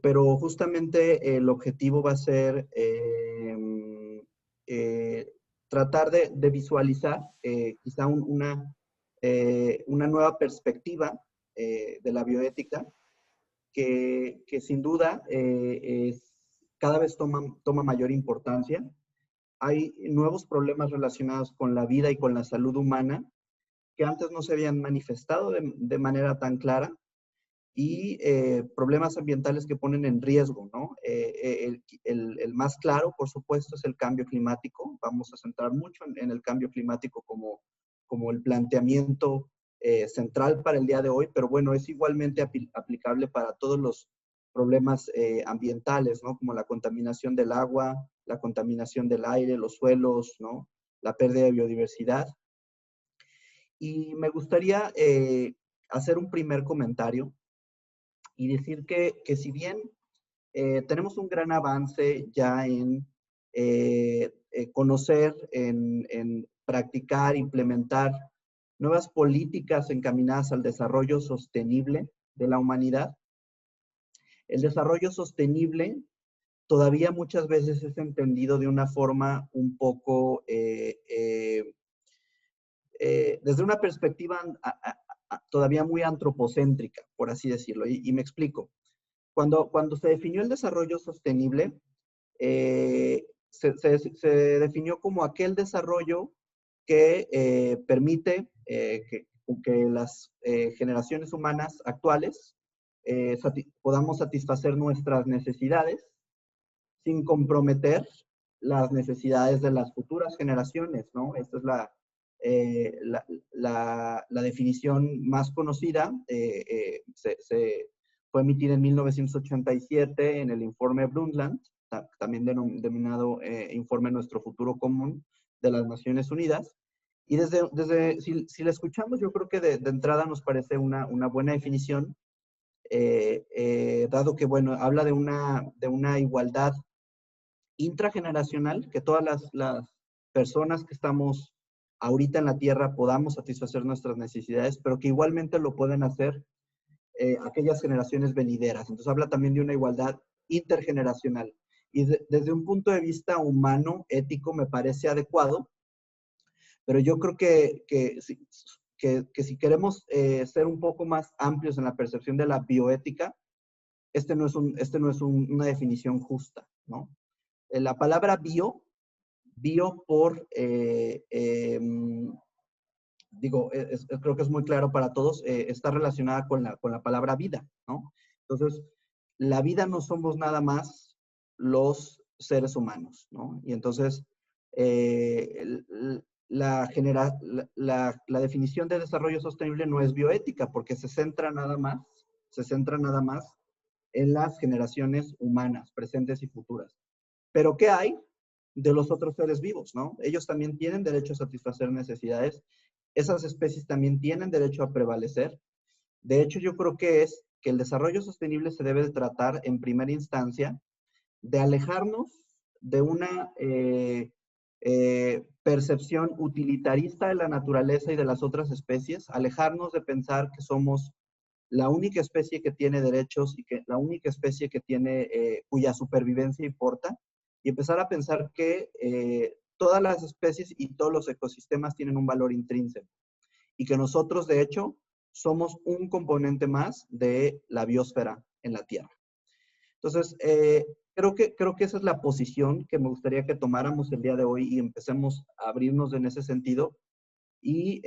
pero justamente el objetivo va a ser tratar de visualizar quizá una nueva perspectiva de la bioética que sin duda cada vez toma mayor importancia. Hay nuevos problemas relacionados con la vida y con la salud humana que antes no se habían manifestado de manera tan clara y problemas ambientales que ponen en riesgo, ¿no? El más claro, por supuesto, es el cambio climático. Vamos a centrar mucho en el cambio climático como el planteamiento central para el día de hoy, pero bueno, es igualmente aplicable para todos los problemas ambientales, ¿no? Como la contaminación del agua, la contaminación del aire, los suelos, ¿no? La pérdida de biodiversidad. Y me gustaría hacer un primer comentario y decir que si bien tenemos un gran avance ya en conocer, en practicar, implementar nuevas políticas encaminadas al desarrollo sostenible de la humanidad, el desarrollo sostenible todavía muchas veces es entendido de una forma un poco, desde una perspectiva todavía muy antropocéntrica, por así decirlo, y me explico. Cuando se definió el desarrollo sostenible, se definió como aquel desarrollo que permite que las generaciones humanas actuales podamos satisfacer nuestras necesidades sin comprometer las necesidades de las futuras generaciones, ¿no? Esta es la definición más conocida. Fue emitida en 1987 en el informe Brundtland, también denominado Informe Nuestro Futuro Común de las Naciones Unidas. Y si la escuchamos, yo creo que de entrada nos parece una buena definición, dado que, bueno, habla de una igualdad intrageneracional, que todas las personas que estamos ahorita en la Tierra podamos satisfacer nuestras necesidades, pero que igualmente lo pueden hacer aquellas generaciones venideras. Entonces habla también de una igualdad intergeneracional. Y desde un punto de vista humano, ético, me parece adecuado, pero yo creo que si queremos ser un poco más amplios en la percepción de la bioética, este no es una definición justa, ¿no? La palabra bio por, creo que es muy claro para todos, está relacionada con la palabra vida, ¿no? Entonces, la vida no somos nada más los seres humanos, ¿no? Y entonces, la definición de desarrollo sostenible no es bioética porque se centra nada más en las generaciones humanas, presentes y futuras. Pero ¿qué hay de los otros seres vivos, no? Ellos también tienen derecho a satisfacer necesidades. Esas especies también tienen derecho a prevalecer. De hecho, yo creo que el desarrollo sostenible se debe de tratar en primera instancia de alejarnos de una percepción utilitarista de la naturaleza y de las otras especies, alejarnos de pensar que somos la única especie que tiene derechos y que la única especie que tiene, cuya supervivencia importa, y empezar a pensar que todas las especies y todos los ecosistemas tienen un valor intrínseco y que nosotros, de hecho, somos un componente más de la biosfera en la Tierra. Entonces, creo que esa es la posición que me gustaría que tomáramos el día de hoy y empecemos a abrirnos en ese sentido y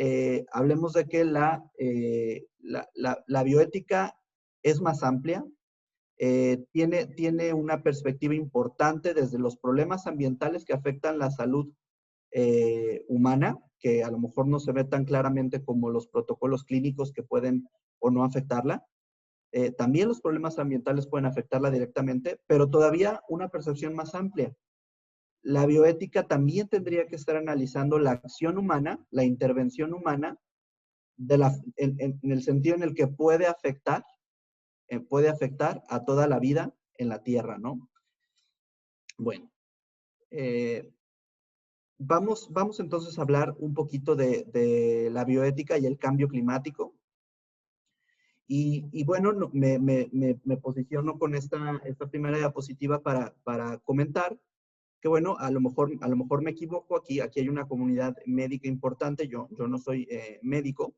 hablemos de que la bioética es más amplia, tiene una perspectiva importante desde los problemas ambientales que afectan la salud humana, que a lo mejor no se ve tan claramente como los protocolos clínicos que pueden o no afectarla. También los problemas ambientales pueden afectarla directamente, pero todavía una percepción más amplia. La bioética también tendría que estar analizando la acción humana, la intervención humana, en el sentido en el que puede afectar a toda la vida en la Tierra, ¿no? Bueno, vamos entonces a hablar un poquito de la bioética y el cambio climático. Y bueno, me posiciono con esta primera diapositiva para comentar que bueno, a lo mejor me equivoco, aquí hay una comunidad médica importante, yo no soy médico,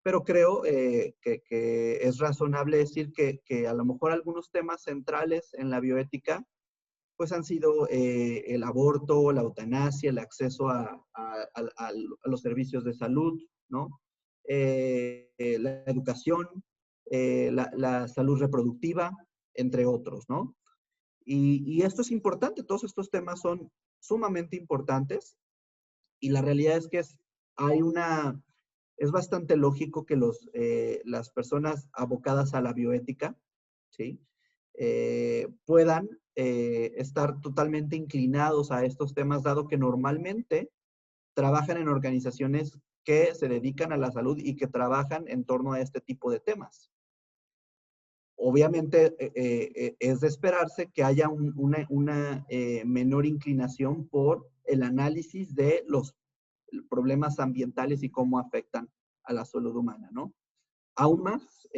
pero creo que es razonable decir que a lo mejor algunos temas centrales en la bioética pues han sido el aborto, la eutanasia, el acceso a los servicios de salud, ¿no? La educación, la salud reproductiva, entre otros, ¿no? Y esto es importante, todos estos temas son sumamente importantes y la realidad es que es bastante lógico que las personas abocadas a la bioética, ¿sí? Puedan estar totalmente inclinados a estos temas, dado que normalmente trabajan en organizaciones que se dedican a la salud y que trabajan en torno a este tipo de temas. Obviamente es de esperarse que haya una menor inclinación por el análisis de los problemas ambientales y cómo afectan a la salud humana, ¿no? Aún más,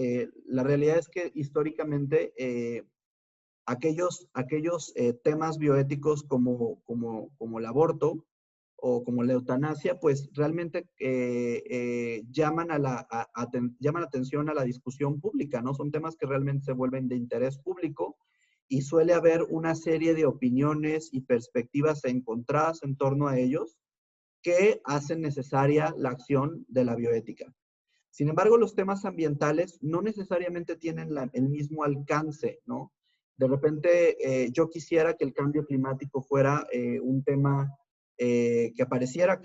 la realidad es que históricamente aquellos temas bioéticos como el aborto o como la eutanasia, pues realmente llaman atención a la discusión pública, ¿no? Son temas que realmente se vuelven de interés público y suele haber una serie de opiniones y perspectivas encontradas en torno a ellos que hacen necesaria la acción de la bioética. Sin embargo, los temas ambientales no necesariamente tienen el mismo alcance, ¿no? De repente, yo quisiera que el cambio climático fuera un tema que apareciera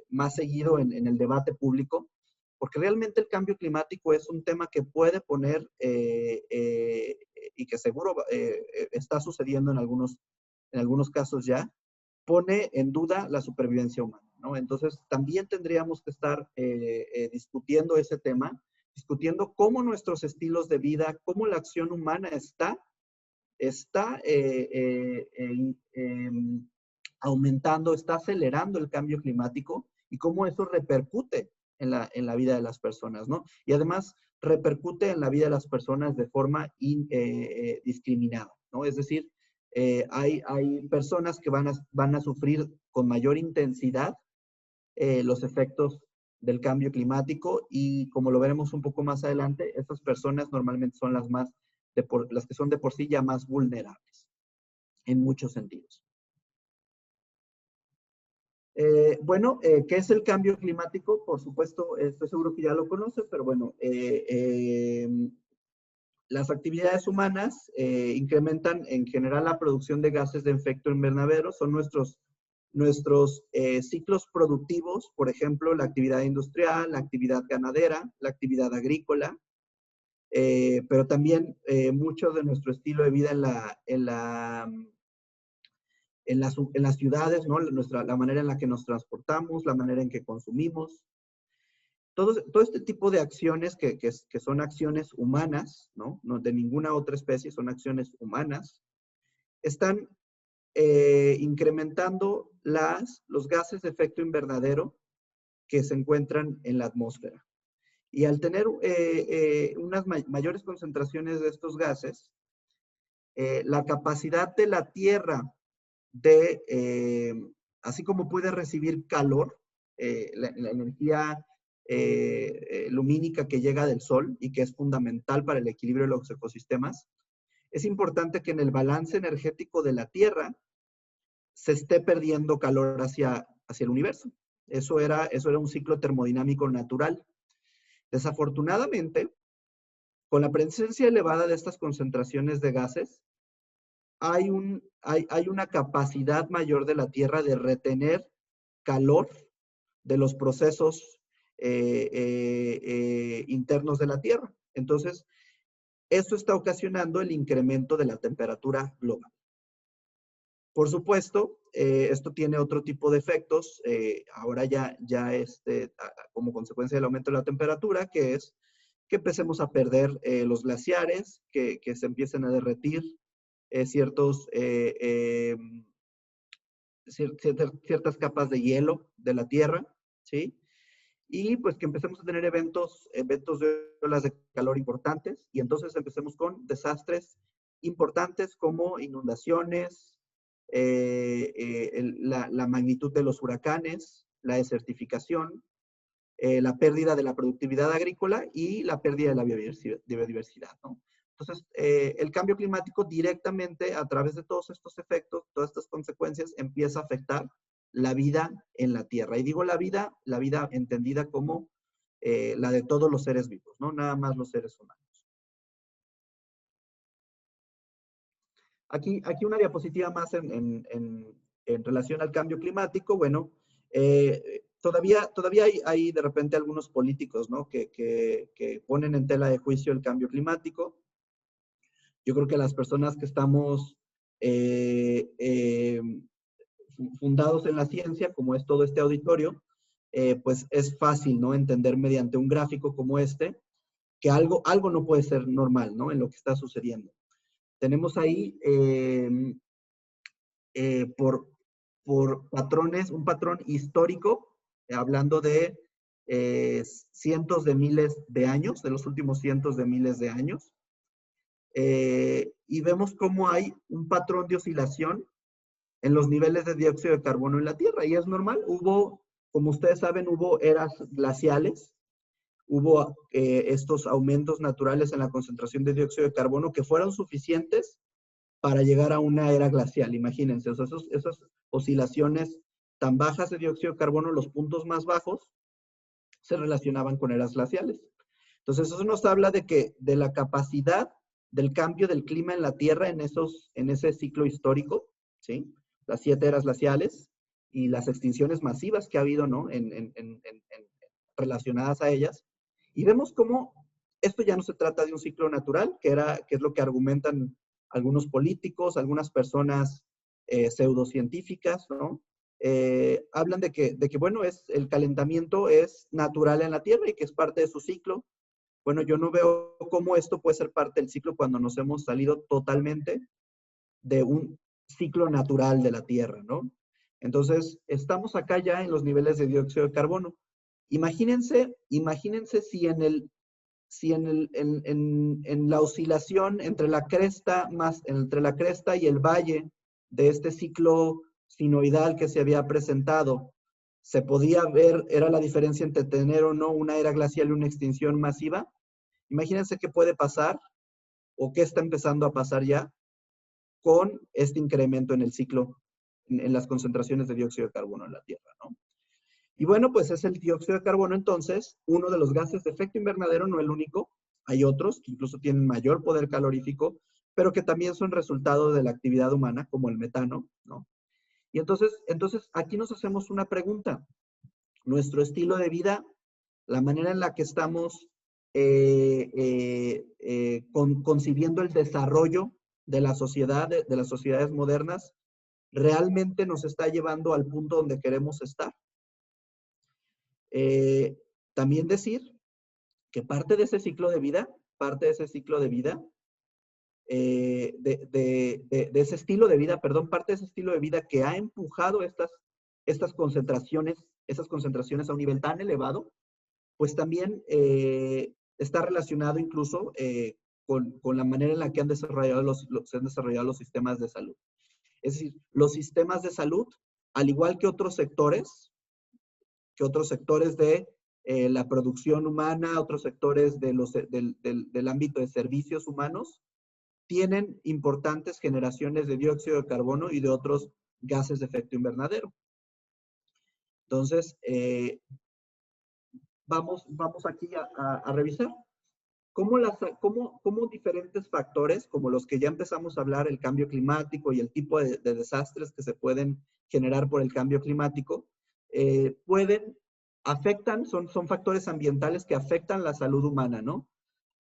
más seguido en el debate público, porque realmente el cambio climático es un tema que puede poner y que seguro está sucediendo en algunos casos ya, pone en duda la supervivencia humana, ¿no? Entonces, también tendríamos que estar discutiendo ese tema, discutiendo cómo nuestros estilos de vida, cómo la acción humana está aumentando, está acelerando el cambio climático y cómo eso repercute en la vida de las personas, ¿no? Y además repercute en la vida de las personas de forma discriminada, ¿no? Es decir, hay personas que van a sufrir con mayor intensidad los efectos del cambio climático y como lo veremos un poco más adelante, estas personas normalmente son las que son de por sí ya más vulnerables en muchos sentidos. Bueno, ¿qué es el cambio climático? Por supuesto, estoy seguro que ya lo conoces, pero bueno, las actividades humanas incrementan en general la producción de gases de efecto invernadero, son nuestros ciclos productivos, por ejemplo, la actividad industrial, la actividad ganadera, la actividad agrícola, pero también mucho de nuestro estilo de vida en las ciudades, ¿no? La manera en la que nos transportamos, la manera en que consumimos. Todo este tipo de acciones que son acciones humanas, ¿no? No de ninguna otra especie, son acciones humanas, están incrementando los gases de efecto invernadero que se encuentran en la atmósfera. Y al tener unas mayores concentraciones de estos gases, la capacidad de la Tierra así como puede recibir calor, la energía lumínica que llega del Sol y que es fundamental para el equilibrio de los ecosistemas, es importante que en el balance energético de la Tierra se esté perdiendo calor hacia el universo. Eso era un ciclo termodinámico natural. Desafortunadamente, con la presencia elevada de estas concentraciones de gases, hay una capacidad mayor de la Tierra de retener calor de los procesos internos de la Tierra. Entonces, esto está ocasionando el incremento de la temperatura global. Por supuesto, esto tiene otro tipo de efectos, ahora ya como consecuencia del aumento de la temperatura, que es que empecemos a perder los glaciares, que se empiecen a derretir ciertas capas de hielo de la Tierra, ¿sí? y pues que empecemos a tener eventos de olas de calor importantes, y entonces empecemos con desastres importantes como inundaciones, la magnitud de los huracanes, la desertificación, la pérdida de la productividad agrícola y la pérdida de la biodiversidad, ¿no? Entonces, el cambio climático directamente, a través de todos estos efectos, todas estas consecuencias, empieza a afectar la vida en la Tierra. Y digo la vida entendida como la de todos los seres vivos, ¿no? Nada más los seres humanos. Aquí una diapositiva más en relación al cambio climático. Bueno, todavía hay de repente algunos políticos, ¿no? que ponen en tela de juicio el cambio climático. Yo creo que las personas que estamos fundados en la ciencia, como es todo este auditorio, pues es fácil, ¿no? Entender mediante un gráfico como este que algo no puede ser normal, ¿no? En lo que está sucediendo. Tenemos ahí por patrones, un patrón histórico, hablando de cientos de miles de años, de los últimos cientos de miles de años. Y vemos cómo hay un patrón de oscilación en los niveles de dióxido de carbono en la Tierra. Y es normal, como ustedes saben, hubo eras glaciales, hubo estos aumentos naturales en la concentración de dióxido de carbono que fueron suficientes para llegar a una era glacial. Imagínense, o sea, esas oscilaciones tan bajas de dióxido de carbono, los puntos más bajos, se relacionaban con eras glaciales. Entonces, eso nos habla de la capacidad del cambio del clima en la Tierra en ese ciclo histórico, ¿sí? Las 7 eras glaciales y las extinciones masivas que ha habido, ¿no? Relacionadas a ellas. Y vemos cómo esto ya no se trata de un ciclo natural, que es lo que argumentan algunos políticos, algunas personas pseudocientíficas, ¿no? Hablan de que, bueno, el calentamiento es natural en la Tierra y que es parte de su ciclo. Bueno, yo no veo cómo esto puede ser parte del ciclo cuando nos hemos salido totalmente de un ciclo natural de la Tierra, ¿no? Entonces, estamos acá ya en los niveles de dióxido de carbono. Imagínense si en la oscilación entre la cresta y el valle de este ciclo sinoidal que se había presentado, se podía ver, era la diferencia entre tener o no una era glacial y una extinción masiva. Imagínense qué puede pasar o qué está empezando a pasar ya con este incremento en el ciclo, en las concentraciones de dióxido de carbono en la Tierra, ¿no? Y bueno, pues es el dióxido de carbono entonces, uno de los gases de efecto invernadero, no el único. Hay otros que incluso tienen mayor poder calorífico, pero que también son resultado de la actividad humana, como el metano, ¿no? Y entonces aquí nos hacemos una pregunta. Nuestro estilo de vida, la manera en la que estamos concibiendo el desarrollo de la sociedad, de las sociedades modernas, ¿realmente nos está llevando al punto donde queremos estar? También decir que parte de ese ciclo de vida, de ese estilo de vida, perdón, parte de ese estilo de vida que ha empujado esas concentraciones a un nivel tan elevado, pues también está relacionado incluso con la manera en la que se han desarrollado los sistemas de salud. Es decir, los sistemas de salud, al igual que otros sectores de la producción humana, otros sectores del ámbito de servicios humanos, tienen importantes generaciones de dióxido de carbono y de otros gases de efecto invernadero. Entonces, vamos aquí a revisar cómo diferentes factores, como los que ya empezamos a hablar, el cambio climático y el tipo de desastres que se pueden generar por el cambio climático, son factores ambientales que afectan la salud humana, ¿no?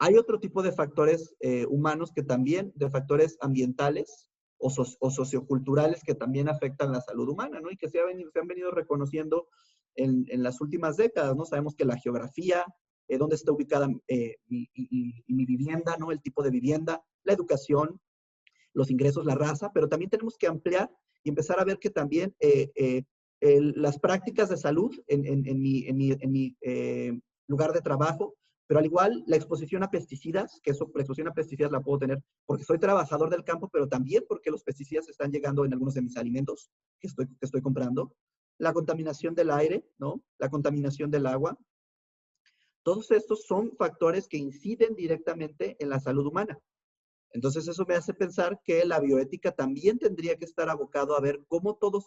Hay otro tipo de factores humanos que también, de factores ambientales o socioculturales que también afectan la salud humana, ¿no? Y que se han venido reconociendo en las últimas décadas, ¿no? Sabemos que la geografía, dónde está ubicada mi vivienda, ¿no? El tipo de vivienda, la educación, los ingresos, la raza, pero también tenemos que ampliar y empezar a ver que también las prácticas de salud en mi lugar de trabajo, pero al igual la exposición a pesticidas, que eso, la exposición a pesticidas la puedo tener porque soy trabajador del campo, pero también porque los pesticidas están llegando en algunos de mis alimentos que estoy comprando. La contaminación del aire, ¿no? La contaminación del agua. Todos estos son factores que inciden directamente en la salud humana. Entonces eso me hace pensar que la bioética también tendría que estar abocado a ver cómo todo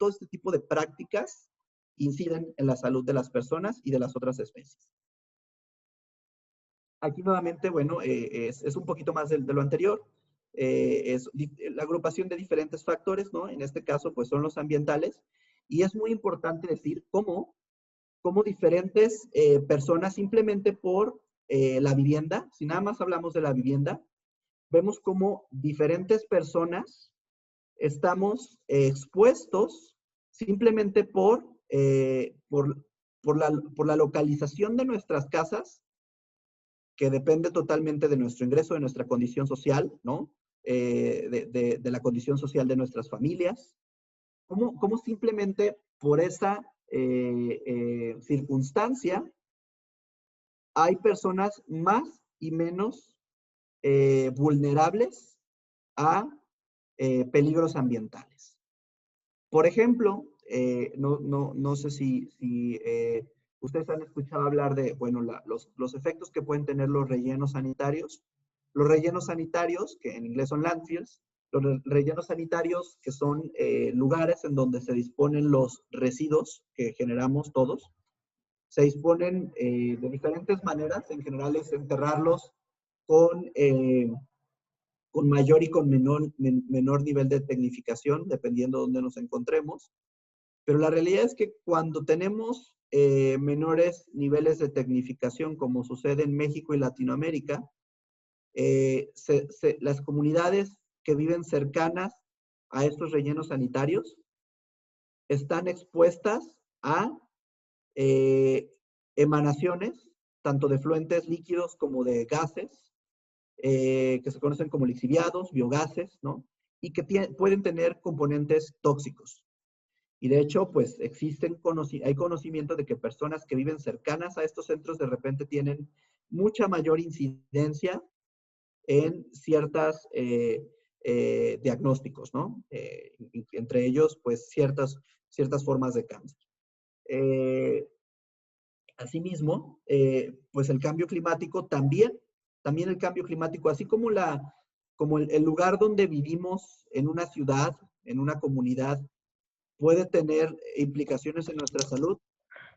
este tipo de prácticas inciden en la salud de las personas y de las otras especies. Aquí nuevamente, bueno, es un poquito más de lo anterior. Es la agrupación de diferentes factores, ¿no? En este caso, pues son los ambientales. Y es muy importante decir cómo diferentes personas, simplemente por la vivienda, si nada más hablamos de la vivienda, vemos cómo diferentes personas estamos expuestos simplemente por la localización de nuestras casas, que depende totalmente de nuestro ingreso, de nuestra condición social, ¿no? De la condición social de nuestras familias. ¿Cómo simplemente por esa circunstancia hay personas más y menos vulnerables a peligros ambientales? Por ejemplo, no sé si ustedes han escuchado hablar de, bueno, los efectos que pueden tener los rellenos sanitarios. Los rellenos sanitarios, que en inglés son landfills, los rellenos sanitarios, que son lugares en donde se disponen los residuos que generamos todos, se disponen de diferentes maneras. En general es enterrarlos con, con mayor y con menor nivel de tecnificación, dependiendo de dónde nos encontremos. Pero la realidad es que cuando tenemos menores niveles de tecnificación, como sucede en México y Latinoamérica, las comunidades que viven cercanas a estos rellenos sanitarios están expuestas a emanaciones, tanto de fluentes líquidos como de gases, que se conocen como lixiviados, biogases, ¿no? Y que pueden tener componentes tóxicos. Y de hecho, pues hay conocimiento de que personas que viven cercanas a estos centros de repente tienen mucha mayor incidencia en ciertas diagnósticos, ¿no? Entre ellos, pues ciertas formas de cáncer. Asimismo, pues el cambio climático también el cambio climático, así como el lugar donde vivimos en una ciudad, en una comunidad, puede tener implicaciones en nuestra salud.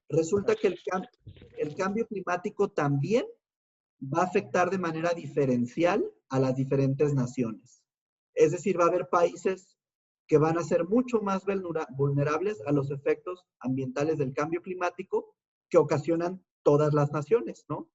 Resulta que el cambio climático también va a afectar de manera diferencial a las diferentes naciones. Es decir, va a haber países que van a ser mucho más vulnerables a los efectos ambientales del cambio climático que ocasionan todas las naciones, ¿no?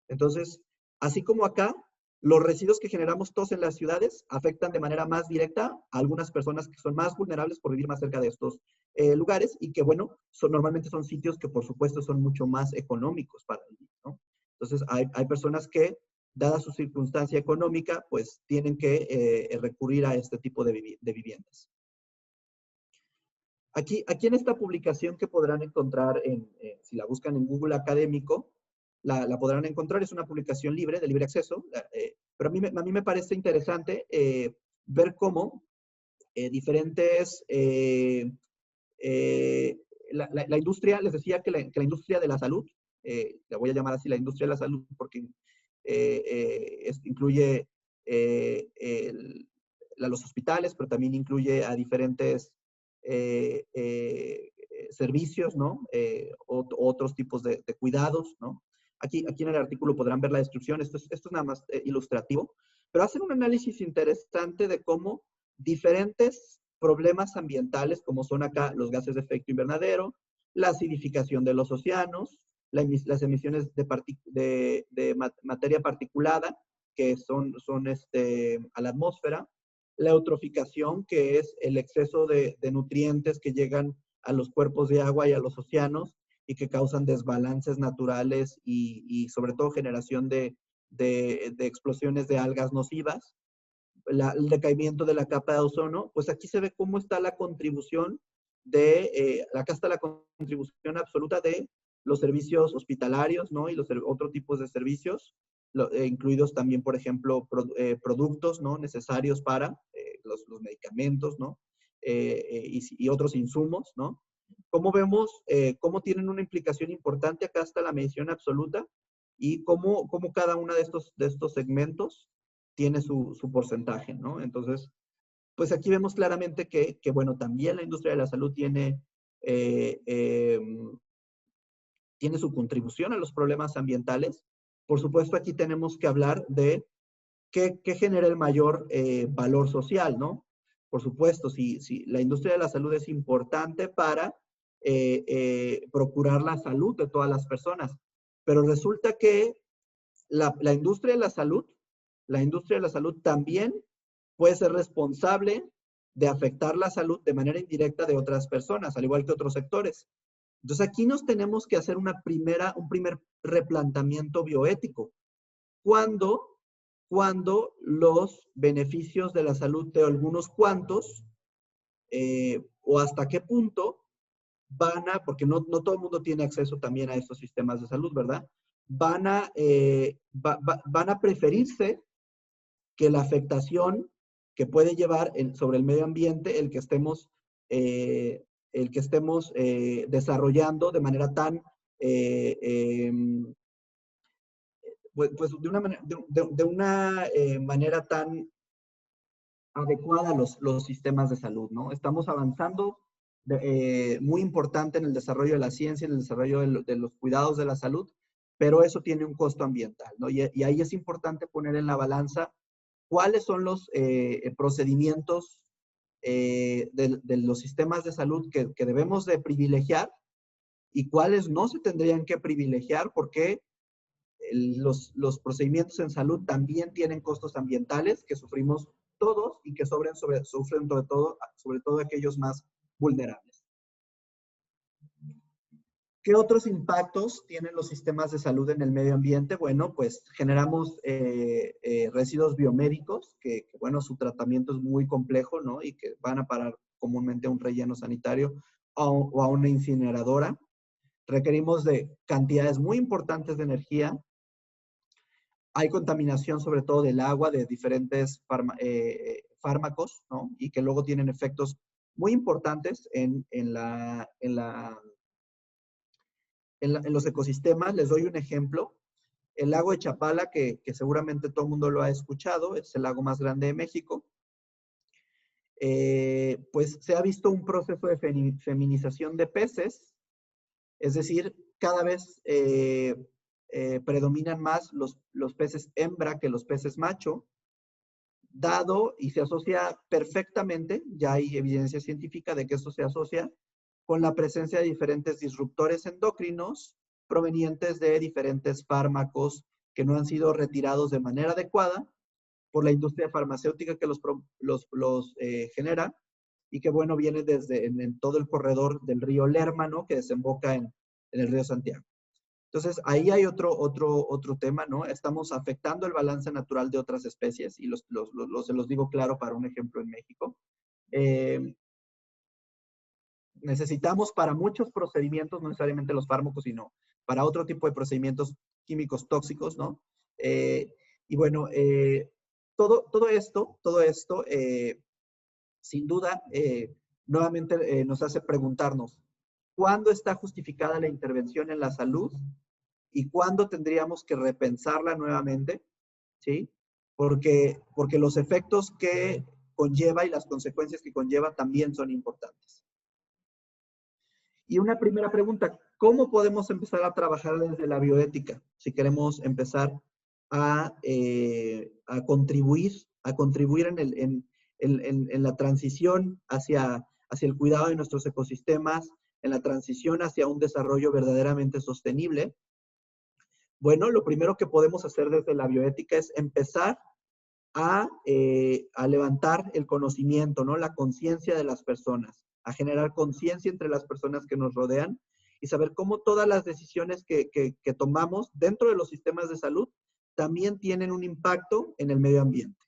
Entonces, así como acá, los residuos que generamos todos en las ciudades afectan de manera más directa a algunas personas que son más vulnerables por vivir más cerca de estos lugares y que, bueno, normalmente son sitios que, por supuesto, son mucho más económicos para vivir, ¿no? Entonces, hay personas que, dada su circunstancia económica, pues tienen que recurrir a este tipo de viviendas. Aquí en esta publicación que podrán encontrar, si la buscan en Google Académico, la podrán encontrar. Es una publicación libre, de libre acceso, pero a mí me parece interesante ver cómo diferentes... la industria, les decía que la industria de la salud, la voy a llamar así, la industria de la salud, porque incluye los hospitales, pero también incluye a diferentes servicios, ¿no? Otros tipos de cuidados, ¿no? Aquí en el artículo podrán ver la descripción. Esto es nada más ilustrativo, pero hacen un análisis interesante de cómo diferentes problemas ambientales, como son acá los gases de efecto invernadero, la acidificación de los océanos, las emisiones de materia particulada, que son a la atmósfera, la eutroficación, que es el exceso de nutrientes que llegan a los cuerpos de agua y a los océanos y que causan desbalances naturales y sobre todo generación de explosiones de algas nocivas, el decaimiento de la capa de ozono. Pues aquí se ve cómo está la contribución acá está la contribución absoluta de los servicios hospitalarios, ¿no? Y los otros tipos de servicios, incluidos también, por ejemplo, productos, ¿no? Necesarios para los medicamentos, ¿no? Y otros insumos, ¿no? Como vemos, cómo tienen una implicación importante, acá está la medición absoluta, y cómo cada uno de estos segmentos tiene su porcentaje, ¿no? Entonces, pues aquí vemos claramente que, bueno, también la industria de la salud tiene su contribución a los problemas ambientales. Por supuesto, aquí tenemos que hablar de qué genera el mayor valor social, ¿no? Por supuesto, si la industria de la salud es importante para procurar la salud de todas las personas, pero resulta que la industria de la salud también puede ser responsable de afectar la salud de manera indirecta de otras personas, al igual que otros sectores. Entonces aquí nos tenemos que hacer un primer replanteamiento bioético. ¿Cuándo los beneficios de la salud de algunos cuantos, o hasta qué punto porque no todo el mundo tiene acceso también a estos sistemas de salud, ¿verdad? Van a preferirse que la afectación que puede llevar sobre el medio ambiente el que estemos desarrollando de manera tan pues de una manera tan adecuada a los sistemas de salud, ¿no? Estamos avanzando muy importante en el desarrollo de la ciencia, en el desarrollo de los cuidados de la salud, pero eso tiene un costo ambiental, ¿no? Y ahí es importante poner en la balanza cuáles son los procedimientos de los sistemas de salud que debemos de privilegiar y cuáles no se tendrían que privilegiar porque los procedimientos en salud también tienen costos ambientales que sufrimos todos y que sufren sobre todo aquellos más vulnerables. ¿Qué otros impactos tienen los sistemas de salud en el medio ambiente? Bueno, pues generamos residuos biomédicos que, bueno, su tratamiento es muy complejo, ¿no? Y que van a parar comúnmente a un relleno sanitario o a una incineradora. Requerimos de cantidades muy importantes de energía. Hay contaminación sobre todo del agua de diferentes fármacos, ¿no? Y que luego tienen efectos muy importantes en los ecosistemas. Les doy un ejemplo. El lago de Chapala, que seguramente todo el mundo lo ha escuchado, es el lago más grande de México. Pues se ha visto un proceso de feminización de peces, es decir, cada vez predominan más los peces hembra que los peces macho, dado y se asocia perfectamente, ya hay evidencia científica de que esto se asocia con la presencia de diferentes disruptores endocrinos provenientes de diferentes fármacos que no han sido retirados de manera adecuada por la industria farmacéutica que los genera y que, bueno, viene desde en todo el corredor del río Lerma, ¿no? Que desemboca en el río Santiago. Entonces, ahí hay otro tema, ¿no? Estamos afectando el balance natural de otras especies y se los digo claro para un ejemplo en México. Necesitamos para muchos procedimientos, no necesariamente los fármacos, sino para otro tipo de procedimientos químicos tóxicos, ¿no? Y bueno, todo esto, sin duda, nuevamente nos hace preguntarnos, ¿cuándo está justificada la intervención en la salud y cuándo tendríamos que repensarla nuevamente? ¿Sí? Porque los efectos que conlleva y las consecuencias que conlleva también son importantes. Y una primera pregunta, ¿cómo podemos empezar a trabajar desde la bioética? Si queremos empezar a contribuir en la transición hacia el cuidado de nuestros ecosistemas, en la transición hacia un desarrollo verdaderamente sostenible. Bueno, lo primero que podemos hacer desde la bioética es empezar a levantar el conocimiento, ¿no? La conciencia de las personas, a generar conciencia entre las personas que nos rodean y saber cómo todas las decisiones que tomamos dentro de los sistemas de salud también tienen un impacto en el medio ambiente,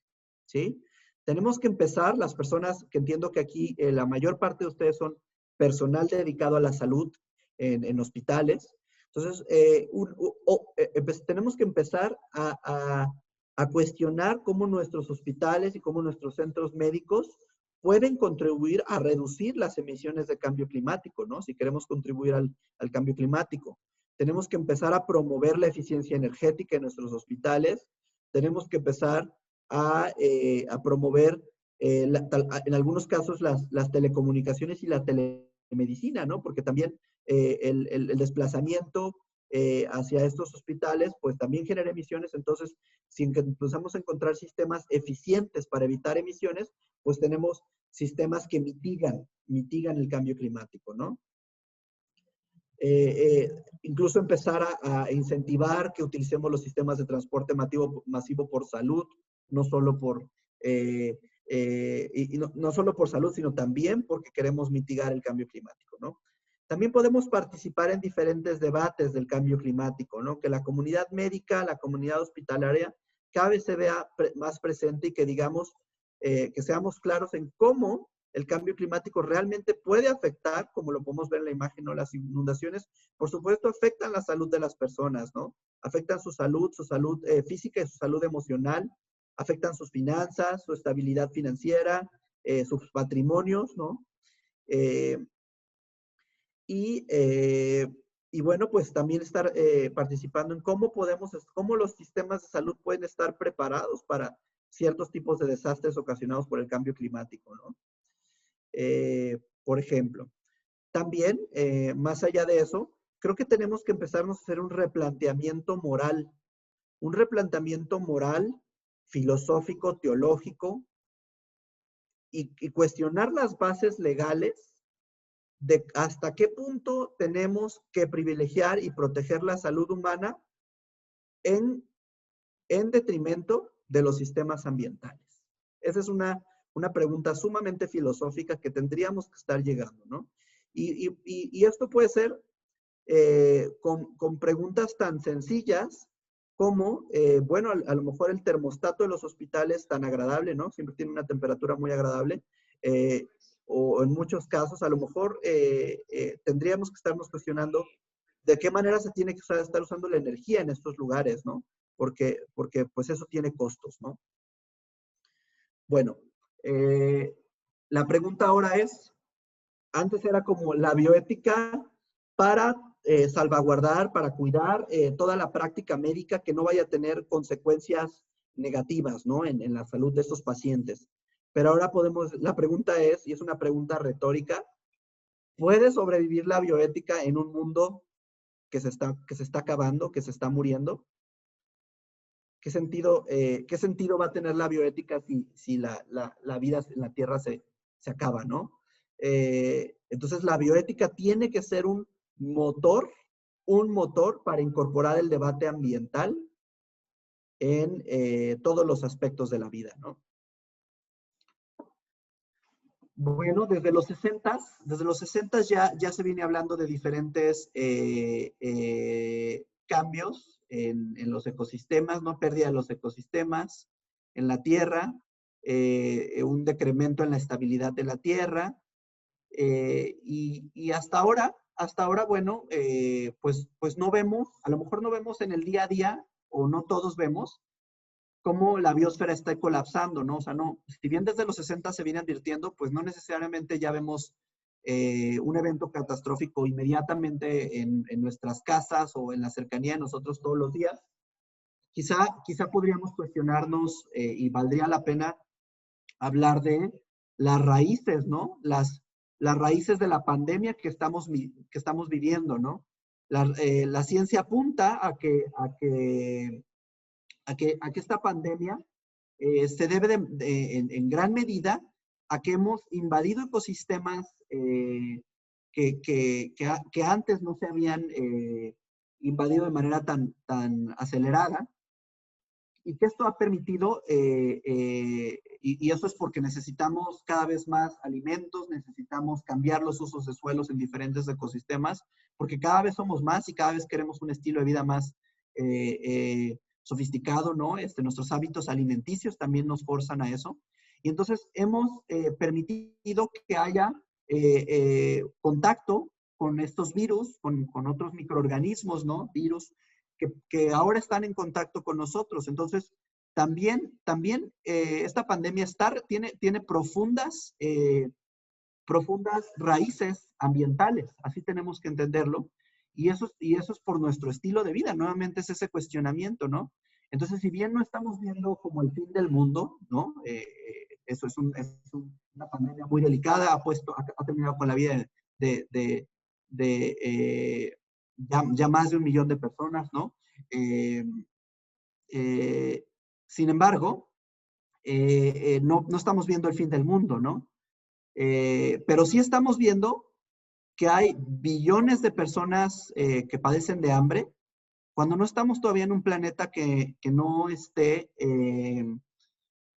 ¿sí? Tenemos que empezar, las personas que entiendo que aquí la mayor parte de ustedes son personal dedicado a la salud en hospitales. Entonces, pues, tenemos que empezar a cuestionar cómo nuestros hospitales y cómo nuestros centros médicos pueden contribuir a reducir las emisiones de cambio climático, ¿no? Si queremos contribuir al cambio climático. Tenemos que empezar a promover la eficiencia energética en nuestros hospitales. Tenemos que empezar a promover, en algunos casos, las telecomunicaciones y la telemedicina, ¿no? Porque también el desplazamiento hacia estos hospitales, pues también genera emisiones. Entonces, si empezamos a encontrar sistemas eficientes para evitar emisiones, pues tenemos sistemas que mitigan el cambio climático, ¿no? Incluso empezar a incentivar que utilicemos los sistemas de transporte masivo por salud, no solo por, no solo por salud, sino también porque queremos mitigar el cambio climático, ¿no? También podemos participar en diferentes debates del cambio climático, ¿no? Que la comunidad médica, la comunidad hospitalaria, cada vez se vea más presente y que digamos, que seamos claros en cómo el cambio climático realmente puede afectar, como lo podemos ver en la imagen, ¿no? Las inundaciones, por supuesto, afectan la salud de las personas, ¿no? Afectan su salud física y su salud emocional, afectan sus finanzas, su estabilidad financiera, sus patrimonios, ¿no? Y bueno, pues también estar participando en cómo los sistemas de salud pueden estar preparados para ciertos tipos de desastres ocasionados por el cambio climático, ¿no? Por ejemplo. También, más allá de eso, creo que tenemos que empezarnos a hacer un replanteamiento moral, filosófico, teológico, y cuestionar las bases legales de hasta qué punto tenemos que privilegiar y proteger la salud humana en detrimento de los sistemas ambientales. Esa es una pregunta sumamente filosófica que tendríamos que estar llegando, ¿no? Y esto puede ser con preguntas tan sencillas como, bueno, a lo mejor el termostato de los hospitales tan agradable, ¿no? Siempre tiene una temperatura muy agradable. O en muchos casos, a lo mejor tendríamos que estarnos cuestionando de qué manera se tiene que estar usando la energía en estos lugares, ¿no? Porque pues eso tiene costos, ¿no? Bueno, la pregunta ahora es, antes era como la bioética para salvaguardar, para cuidar toda la práctica médica que no vaya a tener consecuencias negativas, ¿no? En la salud de estos pacientes. Pero ahora la pregunta es, y es una pregunta retórica, ¿puede sobrevivir la bioética en un mundo que se está acabando, que se está muriendo? ¿Qué sentido va a tener la bioética si la vida en la Tierra se acaba, ¿no? Entonces, la bioética tiene que ser un motor para incorporar el debate ambiental en todos los aspectos de la vida, ¿no? Bueno, desde los 60 ya se viene hablando de diferentes cambios en los ecosistemas, ¿no? Pérdida de los ecosistemas en la Tierra, un decremento en la estabilidad de la Tierra, y hasta ahora, bueno, pues no vemos, a lo mejor no vemos en el día a día, o no todos vemos, cómo la biosfera está colapsando, ¿no? O sea, no, si bien desde los 60 se viene advirtiendo, pues no necesariamente ya vemos un evento catastrófico inmediatamente en nuestras casas o en la cercanía de nosotros todos los días. Quizá podríamos cuestionarnos y valdría la pena hablar de las raíces, ¿no? Las raíces de la pandemia que estamos viviendo, ¿no? La ciencia apunta a que esta pandemia se debe en gran medida a que hemos invadido ecosistemas que antes no se habían invadido de manera tan acelerada, y que esto ha permitido, y eso es porque necesitamos cada vez más alimentos, necesitamos cambiar los usos de suelos en diferentes ecosistemas, porque cada vez somos más y cada vez queremos un estilo de vida más sofisticado, ¿no? Nuestros hábitos alimenticios también nos forzan a eso. Y entonces hemos permitido que haya contacto con estos virus, con otros microorganismos, ¿no? Virus que ahora están en contacto con nosotros. Entonces, también esta pandemia tiene profundas raíces ambientales, así tenemos que entenderlo, y eso es por nuestro estilo de vida, nuevamente es ese cuestionamiento, ¿no? Entonces, si bien no estamos viendo como el fin del mundo, ¿no? Eso es una pandemia muy delicada, ha terminado con la vida ya más de 1 millón de personas, ¿no? Eh, Sin embargo, no estamos viendo el fin del mundo, ¿no? Pero sí estamos viendo que hay billones de personas que padecen de hambre, cuando no estamos todavía en un planeta que no esté,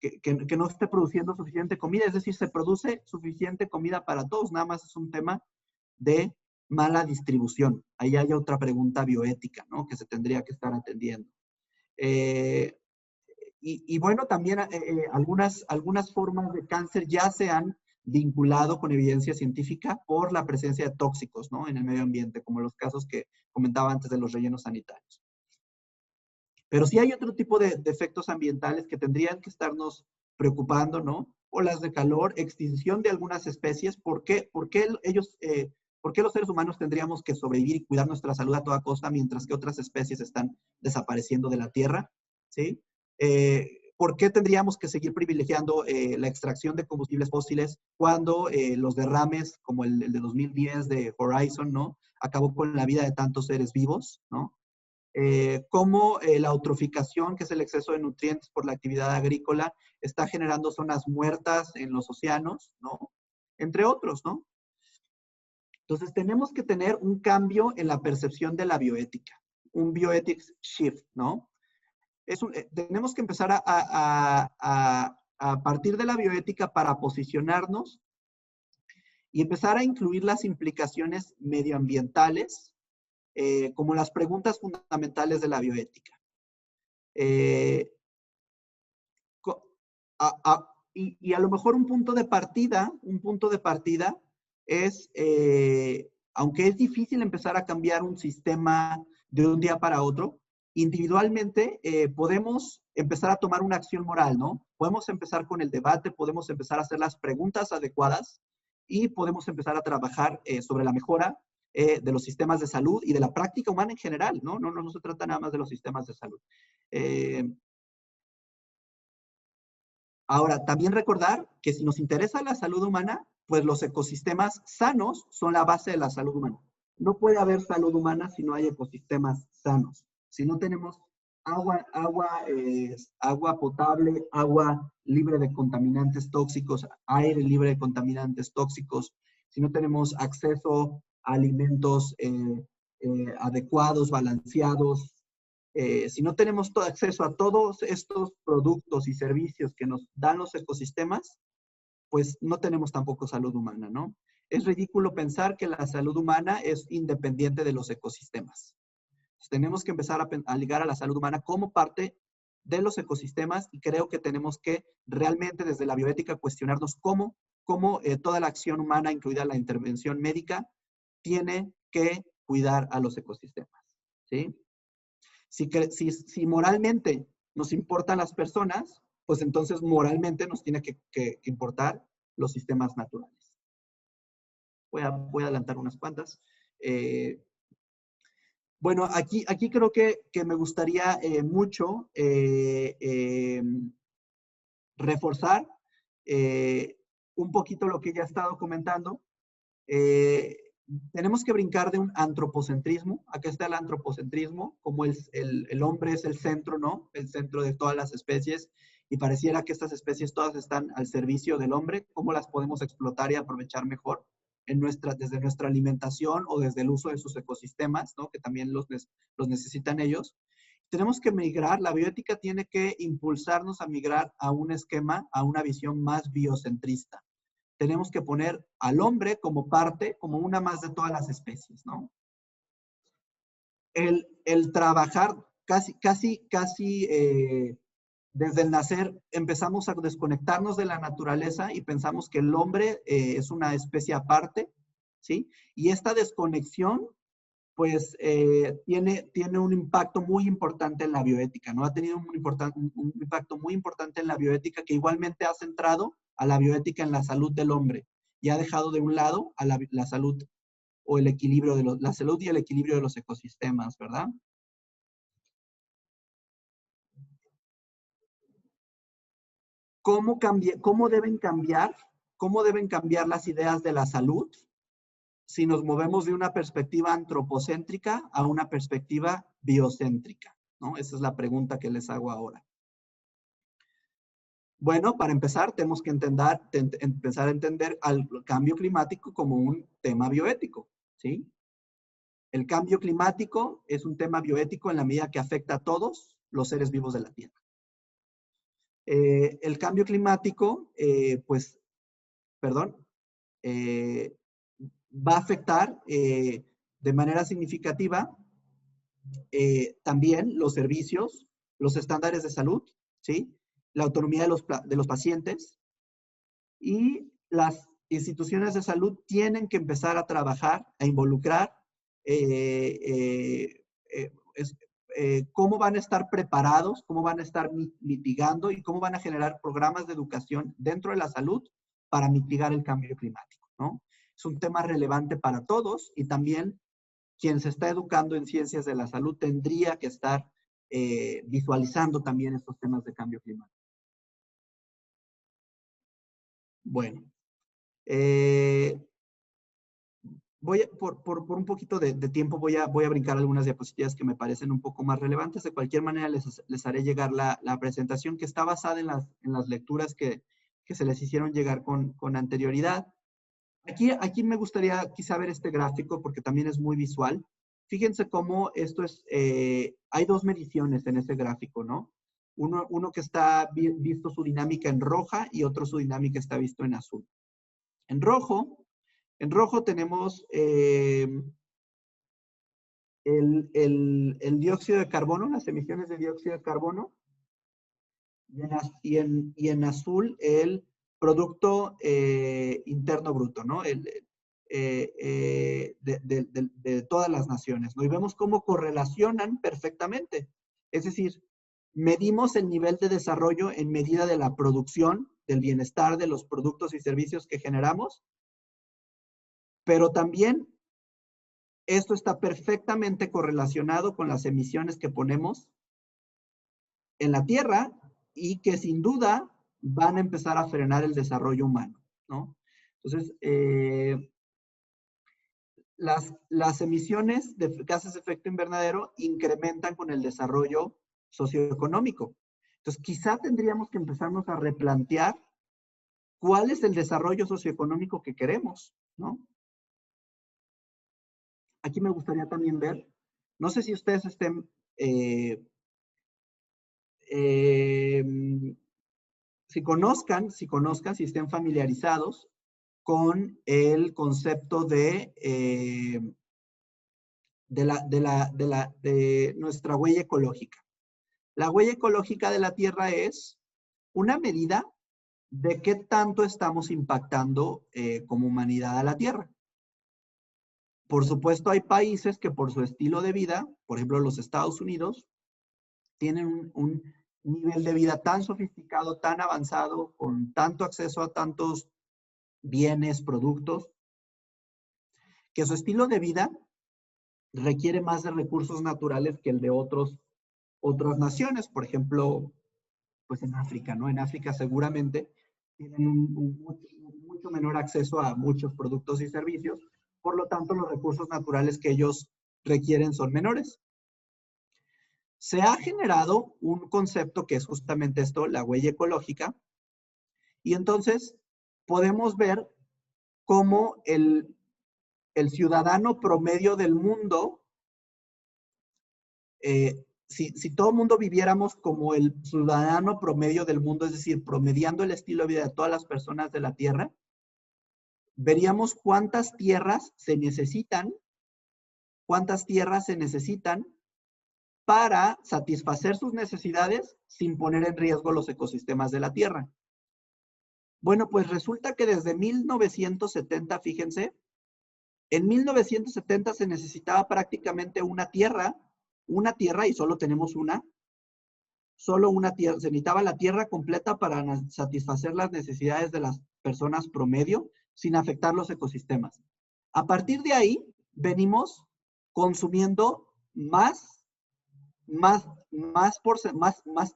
que no esté produciendo suficiente comida, es decir, se produce suficiente comida para todos, nada más es un tema de mala distribución. Ahí hay otra pregunta bioética, ¿no? Que se tendría que estar atendiendo. Y bueno, también algunas formas de cáncer ya se han vinculado con evidencia científica por la presencia de tóxicos, ¿no? En el medio ambiente, como los casos que comentaba antes de los rellenos sanitarios. Pero sí hay otro tipo de efectos ambientales que tendrían que estarnos preocupando, ¿no? Olas de calor, extinción de algunas especies. ¿Por qué los seres humanos tendríamos que sobrevivir y cuidar nuestra salud a toda costa mientras que otras especies están desapareciendo de la Tierra? ¿Sí? ¿Por qué tendríamos que seguir privilegiando la extracción de combustibles fósiles cuando los derrames, como el de 2010 de Horizon, ¿no? Acabó con la vida de tantos seres vivos, ¿no? Cómo la eutroficación, que es el exceso de nutrientes por la actividad agrícola, está generando zonas muertas en los océanos, ¿no? Entre otros, ¿no? Entonces, tenemos que tener un cambio en la percepción de la bioética, un bioethics shift, ¿no? Tenemos que empezar a partir de la bioética para posicionarnos y empezar a incluir las implicaciones medioambientales como las preguntas fundamentales de la bioética. Y a lo mejor un punto de partida es, aunque es difícil empezar a cambiar un sistema de un día para otro, individualmente podemos empezar a tomar una acción moral, ¿no? Podemos empezar con el debate, podemos empezar a hacer las preguntas adecuadas y podemos empezar a trabajar sobre la mejora de los sistemas de salud y de la práctica humana en general, ¿no? No se trata nada más de los sistemas de salud. Ahora, también recordar que si nos interesa la salud humana, pues los ecosistemas sanos son la base de la salud humana. No puede haber salud humana si no hay ecosistemas sanos. Si no tenemos agua potable, agua libre de contaminantes tóxicos, aire libre de contaminantes tóxicos, si no tenemos acceso a alimentos adecuados, balanceados, si no tenemos todo acceso a todos estos productos y servicios que nos dan los ecosistemas, pues no tenemos tampoco salud humana, ¿no? Es ridículo pensar que la salud humana es independiente de los ecosistemas. Entonces, tenemos que empezar a ligar a la salud humana como parte de los ecosistemas y creo que tenemos que realmente desde la bioética cuestionarnos cómo toda la acción humana, incluida la intervención médica, tiene que cuidar a los ecosistemas, ¿sí? Si moralmente nos importan las personas, pues entonces moralmente nos tiene que importar los sistemas naturales. Voy a adelantar unas cuantas. Bueno, aquí creo que me gustaría mucho reforzar un poquito lo que ya he estado comentando. Tenemos que brincar de un antropocentrismo. Acá está el antropocentrismo, como el hombre es el centro, ¿no? El centro de todas las especies, y pareciera que estas especies todas están al servicio del hombre. ¿Cómo las podemos explotar y aprovechar mejor desde nuestra alimentación o desde el uso de sus ecosistemas, ¿no? Que también los necesitan ellos? Tenemos que migrar, la bioética tiene que impulsarnos a migrar a un esquema, a una visión más biocentrista. Tenemos que poner al hombre como parte, como una más de todas las especies, ¿no? El trabajar casi Desde el nacer empezamos a desconectarnos de la naturaleza y pensamos que el hombre es una especie aparte, ¿sí? Y esta desconexión, pues, tiene un impacto muy importante en la bioética, ¿no? Ha tenido un impacto muy importante en la bioética que igualmente ha centrado a la bioética en la salud del hombre y ha dejado de un lado a la salud o el equilibrio de la salud y el equilibrio de los ecosistemas, ¿verdad? ¿Cómo deben cambiar las ideas de la salud si nos movemos de una perspectiva antropocéntrica a una perspectiva biocéntrica? ¿No? Esa es la pregunta que les hago ahora. Bueno, para empezar, tenemos que empezar a entender al cambio climático como un tema bioético, ¿sí? El cambio climático es un tema bioético en la medida que afecta a todos los seres vivos de la Tierra. El cambio climático, va a afectar de manera significativa también los servicios, los estándares de salud, ¿sí? La autonomía de los pacientes, y las instituciones de salud tienen que empezar a trabajar, a involucrar cómo van a estar preparados, cómo van a estar mitigando y cómo van a generar programas de educación dentro de la salud para mitigar el cambio climático, ¿no? Es un tema relevante para todos y también quien se está educando en ciencias de la salud tendría que estar visualizando también estos temas de cambio climático. Bueno, por un poquito de tiempo voy a brincar algunas diapositivas que me parecen un poco más relevantes. De cualquier manera, les haré llegar la presentación que está basada en las lecturas que se les hicieron llegar con anterioridad. Aquí me gustaría quizá ver este gráfico porque también es muy visual. Fíjense cómo esto es, hay dos mediciones en este gráfico, ¿no? Uno que está visto su dinámica en roja y otro su dinámica está visto en azul. En rojo tenemos el dióxido de carbono, las emisiones de dióxido de carbono, y en azul el Producto Interno Bruto, ¿no? De todas las naciones, ¿no? Y vemos cómo correlacionan perfectamente. Es decir, medimos el nivel de desarrollo en medida de la producción, del bienestar de los productos y servicios que generamos, pero también esto está perfectamente correlacionado con las emisiones que ponemos en la Tierra y que sin duda van a empezar a frenar el desarrollo humano, ¿no? Entonces, las emisiones de gases de efecto invernadero incrementan con el desarrollo socioeconómico. Entonces, quizá tendríamos que empezarnos a replantear cuál es el desarrollo socioeconómico que queremos, ¿no? Aquí me gustaría también ver, no sé si ustedes estén, si conozcan, si estén familiarizados con el concepto de nuestra huella ecológica. La huella ecológica de la Tierra es una medida de qué tanto estamos impactando como humanidad a la Tierra. Por supuesto, hay países que por su estilo de vida, por ejemplo, los Estados Unidos, tienen un nivel de vida tan sofisticado, tan avanzado, con tanto acceso a tantos bienes, productos, que su estilo de vida requiere más de recursos naturales que el de otras naciones. Por ejemplo, pues en África, ¿no? En África seguramente tienen un mucho menor acceso a muchos productos y servicios, por lo tanto los recursos naturales que ellos requieren son menores. Se ha generado un concepto que es justamente esto, la huella ecológica, y entonces podemos ver cómo el ciudadano promedio del mundo, si todo el mundo viviéramos como el ciudadano promedio del mundo, es decir, promediando el estilo de vida de todas las personas de la Tierra, veríamos cuántas tierras se necesitan para satisfacer sus necesidades sin poner en riesgo los ecosistemas de la Tierra. Bueno, pues resulta que desde 1970, fíjense, en 1970 se necesitaba prácticamente una tierra, y solo tenemos una, solo una tierra, se necesitaba la tierra completa para satisfacer las necesidades de las personas promedio sin afectar los ecosistemas. A partir de ahí, venimos consumiendo más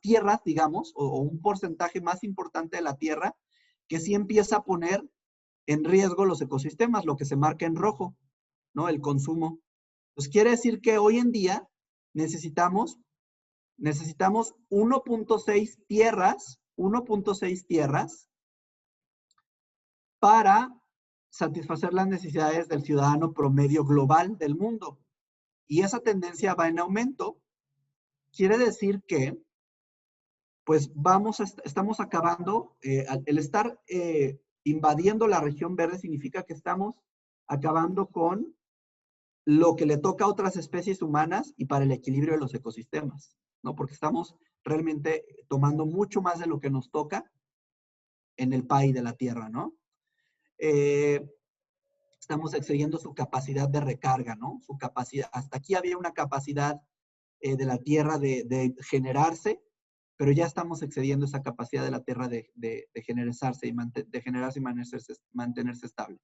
tierras, digamos, o un porcentaje más importante de la tierra, que sí empieza a poner en riesgo los ecosistemas, lo que se marca en rojo, ¿no? El consumo. Pues quiere decir que hoy en día necesitamos 1.6 tierras para satisfacer las necesidades del ciudadano promedio global del mundo. Y esa tendencia va en aumento. Quiere decir que, pues estamos acabando, el estar invadiendo la región verde significa que estamos acabando con lo que le toca a otras especies humanas y para el equilibrio de los ecosistemas, ¿no? Porque estamos realmente tomando mucho más de lo que nos toca en el pay de la Tierra, ¿no? Estamos excediendo su capacidad de recarga, ¿no? Su capacidad, hasta aquí había una capacidad de la Tierra de generarse, pero ya estamos excediendo esa capacidad de la Tierra de generarse y mantenerse estable.